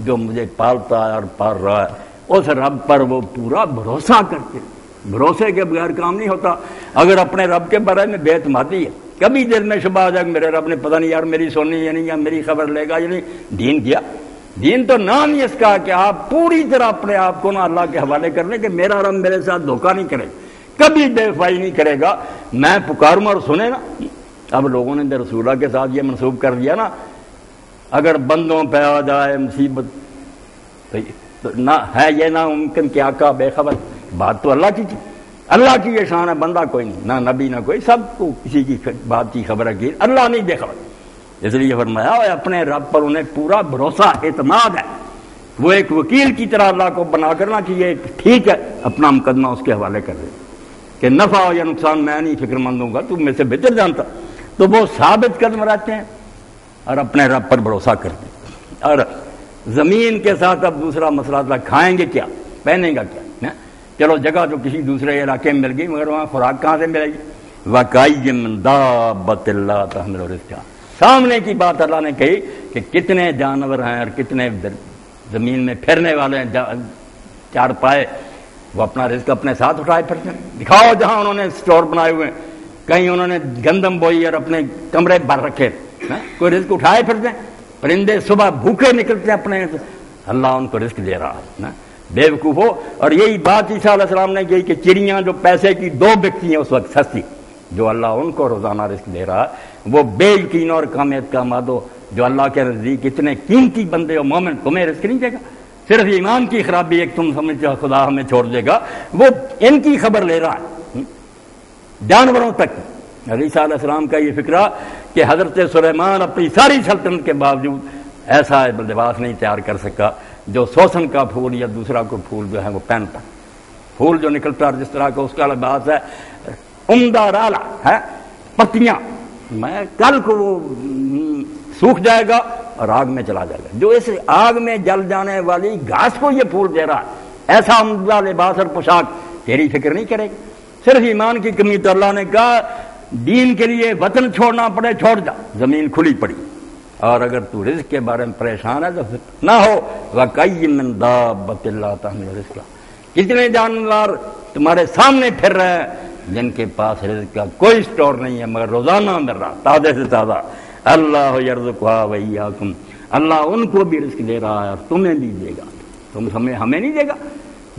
جو مجھے پالتا ہے اور پال رہا ہے اس رب پر وہ پورا بھروسہ کرتے، بھروسے کے بغیر کام نہیں ہوتا۔ اگر اپنے رب کے بارے میں بے اعتمادی ہے، کبھی دل میں شبہ آ جائے کہ میرے رب نے پتہ نہیں یار میری سننی یا نہیں، یا میری خبر لے گا یا نہیں، دین کیا؟ دین تو نام ہی اس کا کہ آپ پوری طرح اپنے آپ کو نا اللہ کے حوالے کر لیں کہ میرا رب میرے ساتھ دھوکہ نہیں کرے، کبھی بے وفائی نہیں کرے گا، میں پکاروں اور سنے نا۔ اب لوگوں نے رسولہ کے ساتھ یہ منسوب کر دیا نا، اگر بندوں پہ آ جائے مصیبت تو نہ ہے یہ ناممکن کہ آقا بے خبر، بات تو اللہ کی تھی، اللہ کی یہ شان ہے، بندہ کوئی نہیں، نہ نبی نہ کوئی، سب کو کسی کی بات کی خبر ہے، اللہ نہیں بے خبر۔ اس لیے فرمایا اپنے رب پر انہیں پورا بھروسہ اعتماد ہے، وہ ایک وکیل کی طرح اللہ کو بنا کرنا کہ یہ ٹھیک ہے، اپنا مقدمہ اس کے حوالے کر دے کہ نفع یا نقصان میں نہیں فکر مند ہوں گا، تم میں سے بہتر جانتا، تو وہ ثابت قدم رہتے ہیں اور اپنے رب پر بھروسہ کرتے ہیں۔ اور زمین کے ساتھ اب دوسرا مسئلہ تھا، کھائیں گے کیا، پہنیں گا کیا؟ چلو جگہ تو کسی دوسرے علاقے میں مل گئی، مگر وہاں خوراک کہاں سے ملے گی؟ وَكَأَيٍّ مِّن دَابَّةٍ لَّا تَحْمِلُ رِزْقَهَا، سامنے کی بات اللہ نے کہی کہ کتنے جانور ہیں اور کتنے زمین میں پھرنے والے ہیں، چار پائے، وہ اپنا رزق اپنے ساتھ اٹھائے پھرتے ہیں۔ دکھاؤ جہاں انہوں نے سٹور بنائے ہوئے ہیں، کہیں انہوں نے گندم بوئی اور اپنے کمرے بھر رکھے، کوئی رزق اٹھائے پھرتے ہیں؟ پرندے صبح بھوکے نکلتے ہیں اپنے، اللہ ان کو رزق دے رہا ہے، بے وقوف ہو۔ اور یہی بات عیسیٰ علیہ السلام نے کہی کہ چڑیاں جو پیسے کی دو بکتی ہیں اس وقت سستی، جو اللہ ان کو روزانہ رزق دے رہا ہے، وہ بے یقین اور کم اعتماد ہو جو اللہ کے نزدیک اتنے قیمتی بندے ہو مومن، تمہیں رزق نہیں دے گا، صرف ایمان کی خرابی ایک تم سمجھتے ہو خدا ہمیں چھوڑ دے گا، وہ ان کی خبر لے رہا ہے جانوروں تک۔ عیسیٰ علیہ السلام کا یہ فکرہ کہ حضرت سلیمان اپنی ساری سلطنت کے باوجود ایسا لباس نہیں تیار کر سکا جو سوسن کا پھول یا دوسرا کوئی پھول جو ہے وہ پہنتا، پھول جو نکلتا جس طرح کا اس کا لباس ہے عمدہ رالا ہے، پتیاں میں کل کو وہ سوکھ جائے گا اور آگ میں چلا جائے گا، جو اس آگ میں جل جانے والی گھاس کو یہ پھول دے رہا ہے، ایسا عمدہ لباس اور پوشاک تیری فکر نہیں کرے گا۔ صرف ایمان کی کمی، تو اللہ نے کہا دین کے لیے وطن چھوڑنا پڑے چھوڑ جا، زمین کھلی پڑی، اور اگر تو رزق کے بارے میں پریشان ہے تو نہ ہو۔ وَكَأَيٍّ مِّن دَابَّةٍ لَّا تَحْمِلُ رِزْقَهَا، کتنے جانور تمہارے سامنے پھر رہے ہیں جن کے پاس رزق کا کوئی سٹور نہیں ہے مگر روزانہ مل رہا تازے سے تازہ۔ اللہ یرزقها وإياکم، اللہ ان کو بھی رزق دے رہا ہے اور تمہیں بھی دے گا، تم ہمیں نہیں دے گا،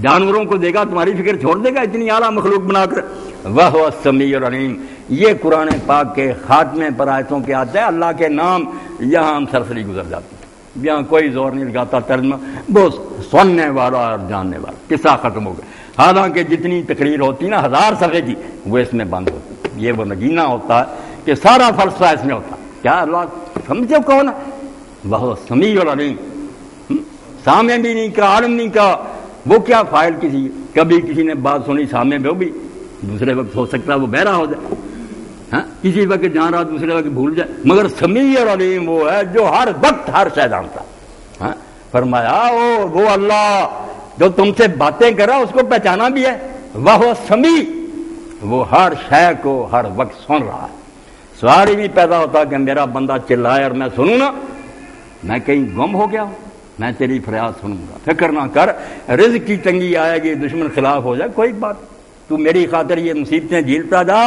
جانوروں کو دے گا، تمہاری فکر چھوڑ دے گا اتنی اعلیٰ مخلوق بنا کر۔ وَهُوَ السَّمِيعُ الْعَلِيمُ، یہ قرآن پاک کے خاتمے پر آیتوں کے آتے ہیں، اللہ کے نام یہاں ہم سرسری گزر جاتے ہیں، یہاں کوئی زور نہیں لگاتا ترجمہ، وہ سننے والا اور جاننے والا، قصہ ختم ہو گیا۔ حالانکہ جتنی تقریر ہوتی نا 1000 صفحے کی وہ اس میں بند ہوتی، یہ وہ نگینہ ہوتا ہے کہ سارا فلسفہ اس میں ہوتا ہے۔ کیا اللہ سمجھے کون ہے؟ وہ سمیع العلیم، سامع بھی نہیں کہا، عالم نہیں کہا، وہ کیا فائل کسی، کبھی کسی نے بات سنی سامنے میں، وہ بھی دوسرے وقت ہو سکتا ہے وہ بہرا ہو جائے، ہاں کسی وقت جان رہا دوسرے وقت بھول جائے، مگر سمیع اور علیم وہ ہے جو ہر وقت ہر شے جانتا ہے۔ ہاں فرمایا وہ اللہ جو تم سے باتیں کر رہا اس کو پہچانا بھی ہے، وہ سمیع، وہ ہر شے کو ہر وقت سن رہا ہے۔ سوال ہی نہیں پیدا ہوتا کہ میرا بندہ چلائے اور میں سنوں نا، میں کہیں گم ہو گیا ہوں، میں تیری فریاد سنوں گا، فکر نہ کر، رزق کی تنگی آئے گی، دشمن خلاف ہو جائے، کوئی بات، تو میری خاطر یہ مصیبتیں جھیلتا جا،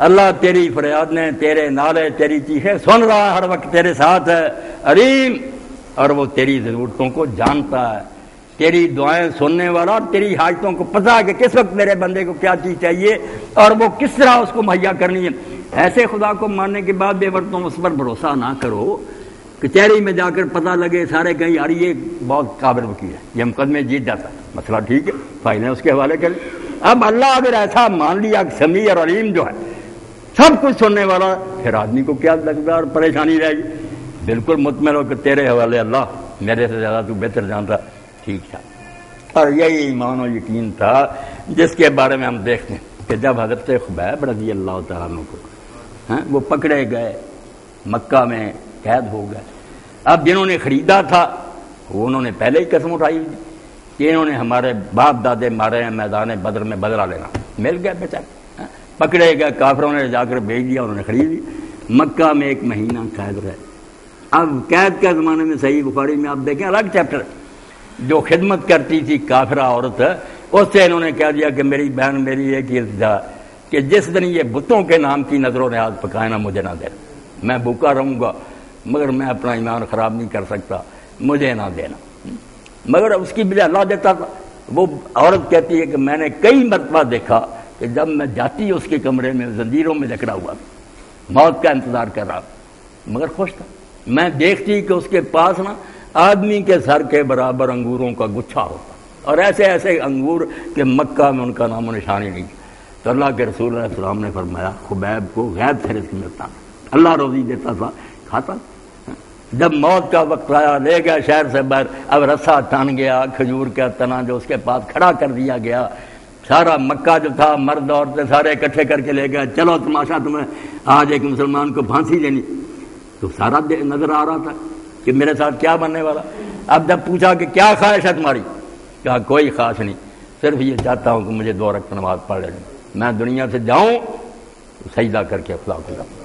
اللہ تیری فریاد نے، تیرے نالے، تیری چیخیں سن رہا ہے، ہر وقت تیرے ساتھ ہے، علیم، اور وہ تیری ضرورتوں کو جانتا ہے، تیری دعائیں سننے والا، اور تیری حاجتوں کو پتہ ہے کہ کس وقت میرے بندے کو کیا چیز چاہیے اور وہ کس طرح اس کو مہیا کرنی ہے۔ ایسے خدا کو ماننے کے بعد بے وقت تم اس پر بھروسہ نہ کرو، کچہری میں جا کر پتہ لگے سارے کہیں یار یہ بہت قابل وکیل ہے، یہ مقدمے جیت جاتا ہے، مسئلہ ٹھیک ہے، فائدہ اس کے حوالے کر۔ اب اللہ اگر ایسا مان لیا کہ سمیع اور علیم جو ہے سب کچھ سننے والا، پھر آدمی کو کیا لگتا اور پریشانی رہے گی؟ بالکل مطمئن ہو کہ تیرے حوالے اللہ، میرے سے زیادہ تو بہتر جانتا، ٹھیک تھا۔ اور یہی ایمان و یقین تھا جس کے بارے میں ہم دیکھتے ہیں کہ جب حضرت خبیب رضی اللہ تعالیٰ عنہ کو وہ پکڑے گئے، مکہ میں قید ہو گئے، اب جنہوں نے خریدا تھا وہ انہوں نے پہلے ہی قسم اٹھائی کہ انہوں نے ہمارے باپ دادے مارے ہیں، میدان بدر میں بدلہ لینا، مل گئے بیچارے، پکڑے گئے، کافروں نے جا کر بھیج دیا، انہوں نے خرید لی، مکہ میں 1 مہینہ قید رہے۔ اب قید کے زمانے میں صحیح بخاری میں آپ دیکھیں الگ چیپٹر، جو خدمت کرتی تھی کافرہ عورت، اس سے انہوں نے کہہ دیا کہ میری بہن میری ایک ہی التجا کہ جس دن یہ بتوں کے نام کی نظر و نیاز پکائے نا مجھے نہ دینا، میں بھوکا رہوں گا مگر میں اپنا ایمان خراب نہیں کر سکتا، مجھے نہ دینا، مگر اس کی بجائے اللہ دیتا تھا۔ وہ عورت کہتی ہے کہ میں نے کئی مرتبہ دیکھا کہ جب میں جاتی اس کے کمرے میں زنجیروں میں جکڑا ہوا موت کا انتظار کر رہا مگر خوش تھا، میں دیکھتی کہ اس کے پاس نا آدمی کے سر کے برابر انگوروں کا گچھا ہوتا، اور ایسے ایسے انگور کہ مکہ میں ان کا نام و نشان ہی نہیں۔ تو اللہ کے رسول علیہ السلام نے فرمایا خبیب کو غیب سے رزق ملتا، اللہ روزی دیتا تھا، کھاتا۔ جب موت کا وقت آیا لے گیا شہر سے باہر، اب رسا ٹان گیا، کھجور کا تنا جو اس کے پاس کھڑا کر دیا گیا، سارا مکہ جو تھا مرد عورتیں سارے اکٹھے کر کے لے گئے، چلو تماشا تمہیں آج ایک مسلمان کو پھانسی دینی، تو سارا نظر آ رہا تھا کہ میرے ساتھ کیا بننے والا۔ اب جب پوچھا کہ کیا خواہش ہے تمہاری، کہا کوئی خواہش نہیں، صرف یہ چاہتا ہوں کہ مجھے 2 رکعت نماز پڑھ لیں، میں دنیا سے جاؤں سجدہ کر کے خدا کو جاؤں۔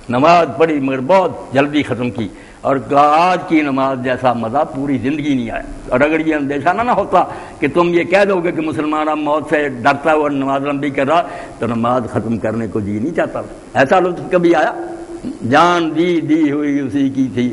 نماز پڑھی مگر بہت جلدی ختم کی، اور آج کی نماز جیسا مزہ پوری زندگی نہیں آیا۔ اور اگر یہ اندیشہ نہ ہوتا کہ تم یہ کہہ دو گے کہ مسلمان اب موت سے ڈرتا ہوا نماز لمبی کر رہا، تو نماز ختم کرنے کو جی نہیں چاہتا۔ ایسا لطف کبھی آیا؟ جان دی ہوئی اسی کی تھی،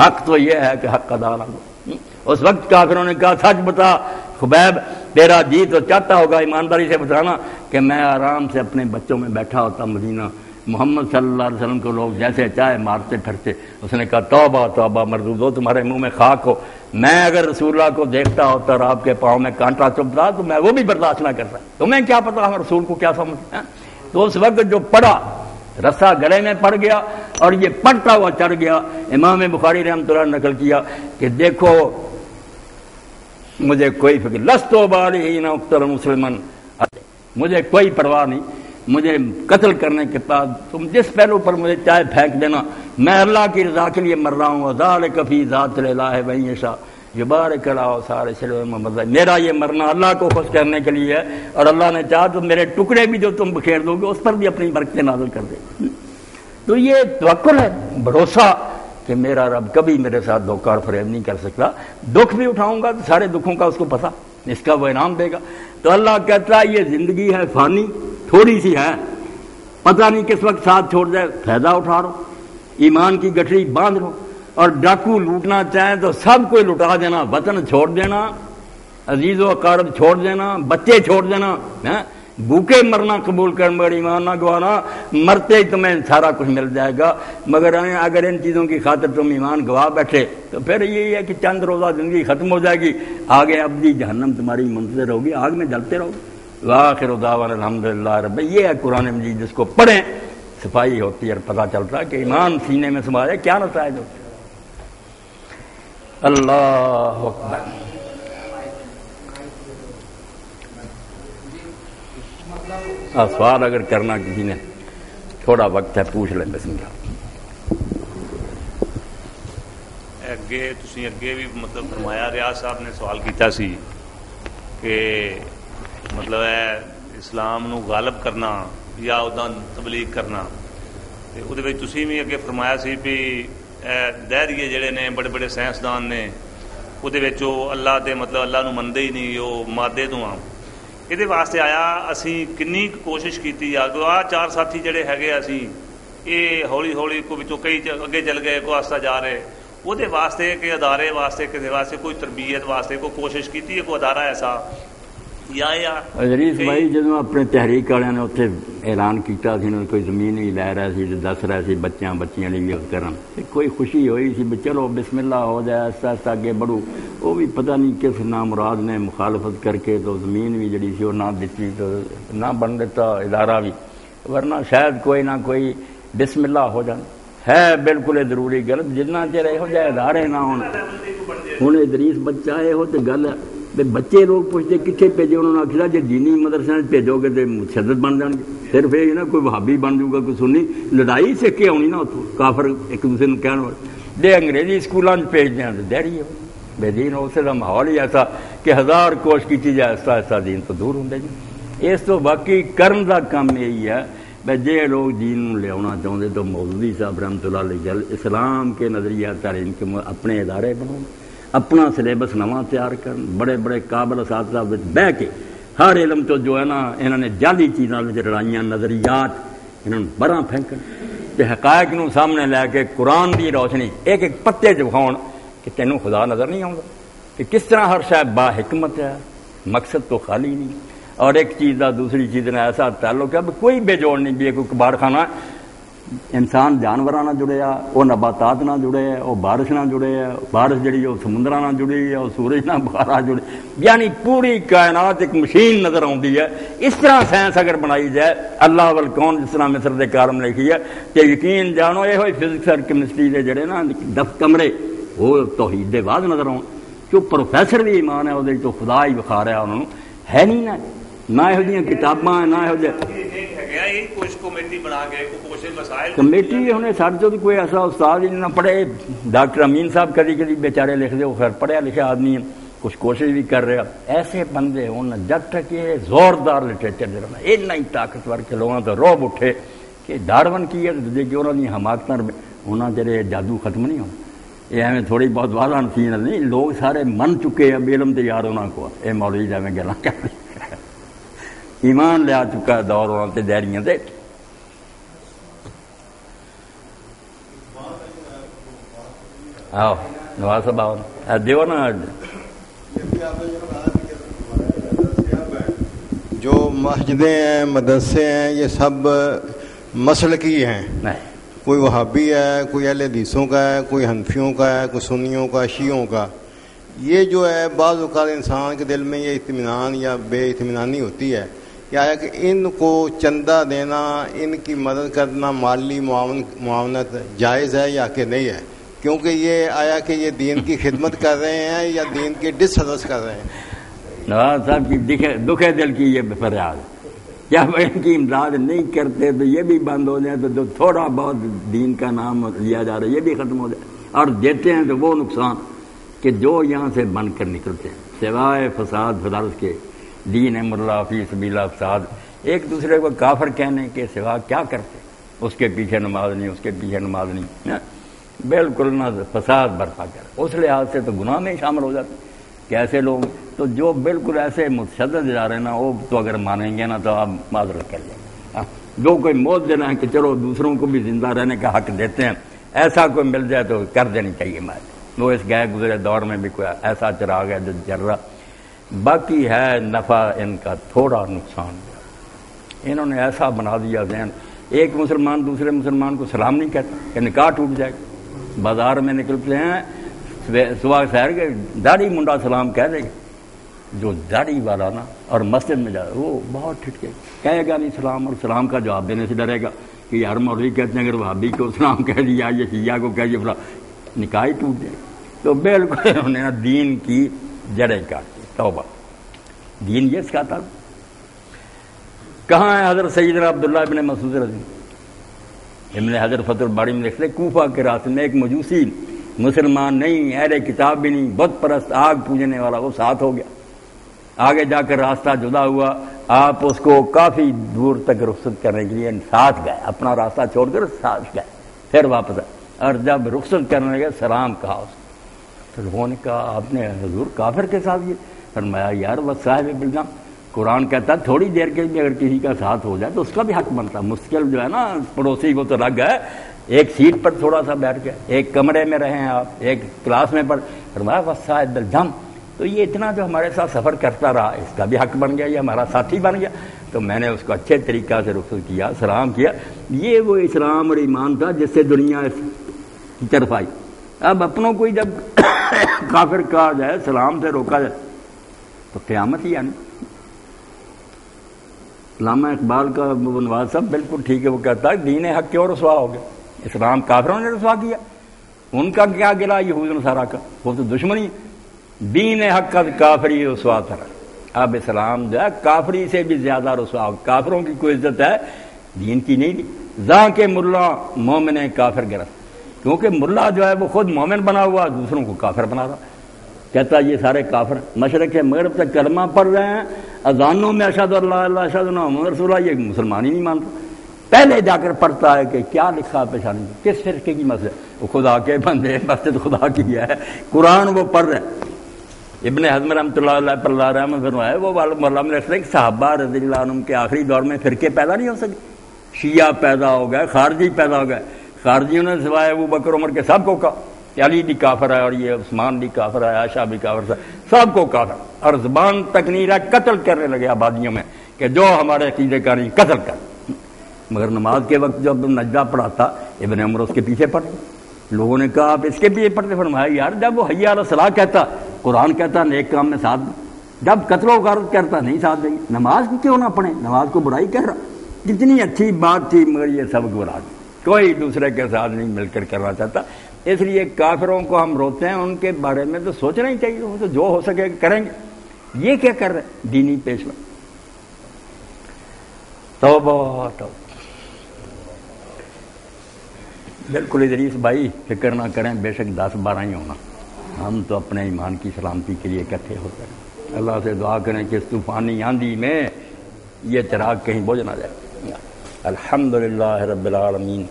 حق تو یہ ہے کہ حق ادا نہ ہو۔ اس وقت کافروں نے کہا سچ بتا خبیب، تیرا جی تو چاہتا ہوگا ایمانداری سے بتانا کہ میں آرام سے اپنے بچوں میں بیٹھا ہوتا مدینہ، محمد صلی اللہ علیہ وسلم کو لوگ جیسے چاہے مارتے پھرتے۔ اس نے کہا توبہ توبہ مردود ہو، تمہارے منہ میں خاک ہو، میں اگر رسول اللہ کو دیکھتا ہوتا اور آپ کے پاؤں میں کانٹا چبھتا تو میں وہ بھی برداشت نہ کرتا، تمہیں کیا پتا ہم رسول کو کیا سمجھتے ہیں۔ تو اس وقت جو پڑا رسا گلے میں پڑ گیا اور یہ پڑتا ہوا چڑھ گیا۔ امام بخاری رحمۃ اللہ نے نقل کیا کہ دیکھو مجھے کوئی فکر لستو بالغین اقتل مسلمن، مجھے کوئی پرواہ نہیں، مجھے قتل کرنے کے بعد تم جس پہلو پر مجھے چاہے پھینک دینا، میں اللہ کی رضا کے لیے مر رہا ہوں۔ وذالک فی ذات الہ و ان یشاء یبارک اللہ سارے سلم محمد، میرا یہ مرنا اللہ کو خوش کرنے کے لیے ہے، اور اللہ نے چاہا تو میرے ٹکڑے بھی جو تم بکھیر دو گے اس پر بھی اپنی برکتیں نازل کر دے۔ تو یہ توکل ہے، بھروسہ کہ میرا رب کبھی میرے ساتھ دھوکہ اور فریب نہیں کر سکتا، دکھ بھی اٹھاؤں گا تو سارے دکھوں کا اس کو پتہ، اس کا وہ انعام دے گا۔ تو اللہ کہتا ہے یہ زندگی ہے فانی، تھوڑی سی ہے، پتہ نہیں کس وقت ساتھ چھوڑ جائے، فائدہ اٹھا رہو، ایمان کی گٹھڑی باندھ رہو، اور ڈاکو لوٹنا چاہیں تو سب کو لٹا دینا، وطن چھوڑ دینا، عزیز و اقارب چھوڑ دینا، بچے چھوڑ دینا، بھوکے مرنا قبول کر مگر ایمان نہ گوانا، مرتے ہی تمہیں سارا کچھ مل جائے گا، مگر اگر ان چیزوں کی خاطر تم ایمان گوا بیٹھے تو پھر یہی ہے کہ چند روزہ زندگی ختم ہو جائے گی، آگے ابدی جہنم تمہاری منتظر ہوگی، آگ میں جلتے رہو گے۔ وآخر دعوانا الحمدللہ رب، یہ ہے قرآن مجید، جس کو پڑھیں صفائی ہوتی ہے اور پتہ چلتا ہے کہ ایمان سینے میں سما جائے کیا نتائج ہوتے ہیں۔ اللہ اکبر۔ سوال اگر کرنا کسی نے، تھوڑا وقت ہے، پوچھ لیں بسم اللہ۔ اگے بھی مطلب فرمایا، ریاض صاحب نے سوال کیتا سی کہ مطلب ہے اسلام نو غالب کرنا یا ادا تبلیغ کرنا، تے اودے وچ تسی بھی اگے فرمایا سی بھی دہریے جڑے نے بڑے بڑے سائنسدان نے، اودے وچ اللہ دے مطلب اللہ نو مندے ہی نہیں، وہ مادے تو آ ਇਹਦੇ ਵਾਸਤੇ ਆਇਆ। ਅਸੀਂ ਕਿੰਨੀ ਕੋਸ਼ਿਸ਼ ਕੀਤੀ ਆ, ਆ 4 ਸਾਥੀ ਜਿਹੜੇ ਹੈਗੇ ਅਸੀਂ ਇਹ ਹੌਲੀ ਹੌਲੀ ਕੋਈ ਵਿੱਚੋਂ ਕਈ ਅੱਗੇ ਚੱਲ ਗਏ, ਕੋਈ ਆਸਤਾ ਜਾ ਰਹੇ। ਉਹਦੇ ਵਾਸਤੇ ਕਿ ਅਦਾਰੇ ਵਾਸਤੇ ਕਿਸੇ ਵਾਸਤੇ ਕੋਈ ਤਰਬੀਅਤ ਵਾਸਤੇ ਕੋਈ ਕੋਸ਼ਿਸ਼ ਕੀਤੀ ਹੈ, ਕੋਈ ਅਦਾਰਾ ਐਸਾ ਅਜ਼ਰੀਸ ਭਾਈ ਜਦੋਂ ਆਪਣੇ ਤਹਿਰੀਕ ਵਾਲਿਆਂ ਨੇ ਉੱਥੇ ਐਲਾਨ ਕੀਤਾ ਸੀ ਨਾ, ਕੋਈ ਜ਼ਮੀਨ ਵੀ ਲੈ ਰਿਹਾ ਸੀ, ਦੱਸ ਰਿਹਾ ਸੀ ਬੱਚਿਆਂ ਲਈ ਵੀ ਕਰਨ, ਤੇ ਕੋਈ ਖੁਸ਼ੀ ਹੋਈ ਸੀ ਵੀ ਚਲੋ ਬਿਸਮਿਲ੍ਲਾ ਹੋ ਜਾਏ, ਆਸਤਾ ਆਸਤਾ ਅੱਗੇ ਬੜੂ। ਉਹ ਵੀ ਪਤਾ ਨਹੀਂ ਕਿਸ ਨਾਮੁਰਾਦ ਨੇ ਮੁਖਾਲਫਤ ਕਰਕੇ تو زمین بھی جڑی سی وہ نہ دیتی، تو نہ بن دیتا ادارہ بھی، ورنہ شاید کوئی نہ کوئی بسم اللہ ہو جائے۔ ہے بالکل ضروری غلط جتنا چر یہو جہ ادارے نہ ہون۔ ہوں ادریس بچہ یہو تو گل ہے، بچے لوگ پوچھتے کتنے بھیجے، انہوں نے آخیا جی دینی مدرسے بھیجو گے تو مشدد بن جان گے، صرف یہ نا کوئی وہابی بن جائے گا، کوئی سنی لڑائی سیکھ کے آنی نا اتوں کافر ایک دوسرے کو کہنے والے دے انگریزی اسکولوں بھیجتے ہیں تو دہڑی ہے بے دین۔ اسے کا ماحول ہی ایسا کہ ہزار کوشش کی جائے آہستہ آہستہ دین تو دور ہوں جی۔ اس تو باقی کرن کا کام یہی ہے بھائی جے لوگ دین لیا چاہتے تو مولوی صاحب رحمۃ اللہ علیہ گل اسلام کے نظریہ تعلیم کے اپنے ادارے بناؤ، اپنا سلیبس نواں تیار کرن، بڑے بڑے قابل اساتذہ بہ کے ہر علم تو جو ہے نا انہوں نے جعلی چیزوں میں لڑائیاں نظریات انہوں نے براں پھینکن تے حقائق نو سامنے لے کے قرآن کی روشنی ایک ایک پتے چکھاؤ کہ تینوں خدا نظر نہیں آتا کہ کس طرح ہر شے با حکمت ہے، مقصد تو خالی نہیں، اور ایک چیز کا دوسری چیز نے ایسا تعلق ہے کوئی بے جوڑ نہیں بھی کوئی کباڑ خانہ انسان جانوراں نہ جڑے آ، وہ نباتات نہ جڑے ہے، وہ بارش نہ جڑے ہے، بارش جڑی وہ سمندراں نہ جڑی ہے، وہ سورج نہ بخارا جڑے، یعنی پوری کائنات ایک مشین نظر آتی ہے۔ اس طرح سائنس اگر بنائی جائے اللہ والکون جس طرح مصر دے کالم لکھی ہے کہ یقین جانو یہ ہوئی فزکس اور کیمسٹری دے جڑے نا 10 کمرے وہ توحید دے بعد نظر آؤ، جو پروفیسر بھی ایمان ہے وہ تو خدا ہی بخا رہا انہوں ہے نہیں نہ یہو جہاں کتاباں نہ یہو جہ کمیٹی انہیں سارے تو کوئی ایسا استاد ہی نہ پڑھے۔ ڈاکٹر امین صاحب کدی کدی بیچارے لکھ دے، وہ خیر پڑھیا لکھا آدمی ہے، کچھ کوشش بھی کر رہا۔ ایسے بندے ہوں جب تک یہ زوردار لٹریچر دے رہا اتنا ہی طاقتور کہ لوگوں تو روب اٹھے کہ ڈارون کی ہے کہ انہوں نے حماقت انہوں چرے جادو ختم نہیں ہونا۔ یہ ایویں تھوڑی بہت واضح نصیحت نہیں، لوگ سارے من چکے ہیں بے علم تے یار انہوں کو یہ مولوی جیویں گلاں کر ایمان لیا چکا ہے دور وہاں تے دہریاں تے۔ آؤ نواز صاحب آؤ دیو نا جو مسجدیں ہیں مدرسے ہیں یہ سب مسلکی ہیں، کوئی وہابی ہے، کوئی اہل حدیثوں کا ہے، کوئی حنفیوں کا ہے، کوئی سنیوں کا، شیعوں کا۔ یہ جو ہے بعض اوقات انسان کے دل میں یہ اطمینان یا بے اطمینانی ہوتی ہے کہ ان کو چندہ دینا، ان کی مدد کرنا، مالی معاونت جائز ہے یا کہ نہیں ہے، کیونکہ یہ کہ یہ دین کی خدمت کر رہے ہیں یا دین کی ڈس سروس کر رہے ہیں۔ نواز صاحب کی دکھے دل کی یہ فریاد کیا ان کی امداد نہیں کرتے تو یہ بھی بند ہو جائے، تو جو تھوڑا بہت دین کا نام لیا جا رہا ہے یہ بھی ختم ہو جائے، اور دیتے ہیں تو وہ نقصان کہ جو یہاں سے بن کر نکلتے ہیں سوائے فساد فدرس کے دین امراللہ فی سبیل اللہ فساد، ایک دوسرے کو کافر کہنے کے سوا کیا کرتے، اس کے پیچھے نماز نہیں، اس کے پیچھے نماز نہیں، بالکل نہ فساد برپا کر، اس لحاظ سے تو گناہ میں شامل ہو جاتے کہ ایسے لوگ تو جو بالکل ایسے متشدد ادارے نا وہ تو اگر مانیں گے نا تو آپ معذرت کر لیں گے۔ جو کوئی موت دینا ہے کہ چلو دوسروں کو بھی زندہ رہنے کا حق دیتے ہیں، ایسا کوئی مل جائے تو کر دینی چاہیے مات۔ وہ اس گئے گزرے دور میں بھی کوئی ایسا چراغ ہے جو جل رہا، باقی ہے نفع ان کا تھوڑا نقصان۔ انہوں نے ایسا بنا دیا ذہن، ایک مسلمان دوسرے مسلمان کو سلام نہیں کہتا کہ نکاح ٹوٹ جائے گا۔ بازار میں نکلتے ہیں صبح سیر کے داڑھی منڈا سلام کہہ دے گا، جو داڑھی والا نا اور مسجد میں جائے وہ بہت ٹھٹکے کہے گا نہیں سلام، اور سلام کا جواب دینے سے ڈرے گا کہ یار مولوی کہتے ہیں اگر وہابی کو سلام کہہ دیا یا شیعہ کو کہہ دیا فلاں نکاح ہی ٹوٹ جائے۔ تو بالکل انہوں نے دین کی جڑیں کاٹی۔ توبہ، دین یہ سکھاتا کہاں ہے؟ حضرت سیدنا عبداللہ ابن مسعود رضی ابن حضر فتح الباری میں لکھتے کوفہ کے راستے میں ایک مجوسی مسلمان نہیں، اہل کتاب بھی نہیں، بت پرست آگ پوجنے والا، وہ ساتھ ہو گیا۔ آگے جا کر راستہ جدا ہوا، آپ اس کو کافی دور تک رخصت کرنے کے لیے ساتھ گئے، اپنا راستہ چھوڑ کر ساتھ گئے، پھر واپس آئے، اور جب رخصت کرنے لگے سلام کہا اس کو، تو لوگوں نے کہا آپ نے حضور کافر کے ساتھ یہ؟ فرمایا یار وہ صاحب بلجام قرآن کہتا ہے تھوڑی دیر کے لیے اگر کسی کا ساتھ ہو جائے تو اس کا بھی حق بنتا ہے. مشکل جو ہے نا پڑوسی وہ تو الگ ہے, ایک سیٹ پر تھوڑا سا بیٹھ کے, ایک کمرے میں رہیں آپ, ایک کلاس میں پڑھ, فرمایا وصائد الجم, تو یہ اتنا جو ہمارے ساتھ سفر کرتا رہا اس کا بھی حق بن گیا, یہ ہمارا ساتھی بن گیا. تو میں نے اس کو اچھے طریقہ سے رخصت کیا, سلام کیا. یہ وہ اسلام اور ایمان تھا جس سے دنیا کی طرف آئی. اب اپنوں کو جب کافر کہا جائے, سلام سے روکا جائے تو قیامت ہی آنی. علامہ اقبال کا نواز صاحب بالکل ٹھیک ہے, وہ کہتا ہے دین حق کیوں رسوا ہو گیا, اسلام کافروں نے رسوا کیا, ان کا کیا گلا یہود نصارہ کا, وہ تو دشمنی. دین حق کا کافری رسوا تھا. اب اسلام جو ہے کافری سے بھی زیادہ رسوا ہو. کافروں کی کوئی عزت ہے, دین کی نہیں دی. زاں کے ملا مومن کافر گرفت, کیونکہ ملا جو ہے وہ خود مومن بنا ہوا, دوسروں کو کافر بنا رہا. کہتا یہ سارے کافر مشرق مغرب سے کلمہ پڑھ رہے ہیں, اذانوں میں اشہد اللہ اللہ اشہد اللہ محمد رسول اللہ, یہ مسلمان ہی نہیں مانتا. پہلے جا کر پڑھتا ہے کہ کیا لکھا پیشانی میں, کس فرقے کی مسجد, وہ خدا کے بندے, مسجد خدا کی ہے, قرآن وہ پڑھ رہے ہیں. ابن حزم رحمۃ اللہ علیہ پر اللہ رحمۃ فرمایا وہ مولانا نے کہ صحابہ رضی اللہ عنہم کے آخری دور میں فرقے پیدا نہیں ہو سکے. شیعہ پیدا ہو گئے, خارجی پیدا ہو گئے. خارجیوں نے سوائے ابو بکر عمر کے سب کو کہا علی بھی کافر ہے, اور یہ عثمان بھی کافر ہے, عائشہ بھی کافر ہے, سب کو کافر. اور زبان تک نہیں رہا, قتل کرنے لگے آبادیوں میں کہ جو ہمارے عقیدے کا نہیں قتل کر. مگر نماز کے وقت جب نجدہ پڑھاتا ابن عمر اس کے پیچھے پڑھے. لوگوں نے کہا آپ اس کے پیچھے پڑھتے, فرمایا یار جب وہ حی علی الصلاۃ کہتا, قرآن کہتا نیک کام میں ساتھ دیں, جب قتل و غارت کرتا نہیں ساتھ دیں گے, نماز کیوں نہ پڑھیں, نماز کو برائی کہہ رہا. کتنی اچھی بات تھی, مگر یہ سب برا, کوئی دوسرے کے ساتھ نہیں مل کر کرنا چاہتا. اس لیے کافروں کو ہم روتے ہیں, ان کے بارے میں تو سوچنا ہی چاہیے, وہ تو جو ہو سکے کریں گے. یہ کیا کر رہے ہیں دینی پیشوا. توبہ توبہ. بالکل ادریس بھائی فکر نہ کریں, بے شک 10-12 ہی ہونا, ہم تو اپنے ایمان کی سلامتی کے لیے اکٹھے ہوتے ہیں. اللہ سے دعا کریں کہ اس طوفانی آندھی میں یہ چراغ کہیں بجھ نہ جائے. الحمدللہ رب العالمین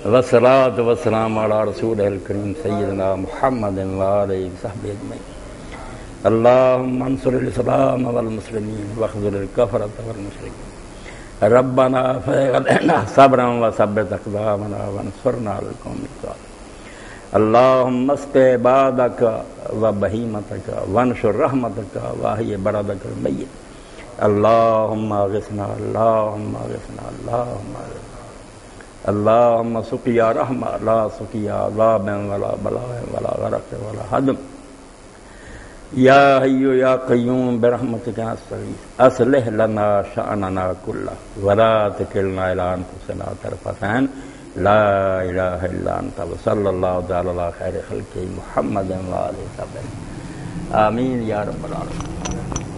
والصلاۃ والسلام علی رسول الکریم سیدنا محمد وآلہ وصحبہ اجمعین. اللہم انصر الاسلام والمسلمین واخذل الکفرۃ والمشرکین. ربنا افرغ علینا صبرا وثبت اقدامنا وانصرنا علی القوم الکافرین. اللہم اسق عبادک وبہیمتک وانشر رحمتک واحی بلدک المیت. اللہم اغثنا اللہم اغثنا اللہم اغثنا اللہم سقیا رحمہ لا سقیا عذاب ولا بلاء ولا غرق ولا حدم. یا حی یا قیوم برحمتک نستغیث اصلح لنا شأننا کلہ ولا تکلنا الی انفسنا طرفۃ عین. لا الہ الا انت وصلی اللہ تعالی علی خیر خلقہ محمد وآلہ وصحبہ. آمین یا رب العالمین.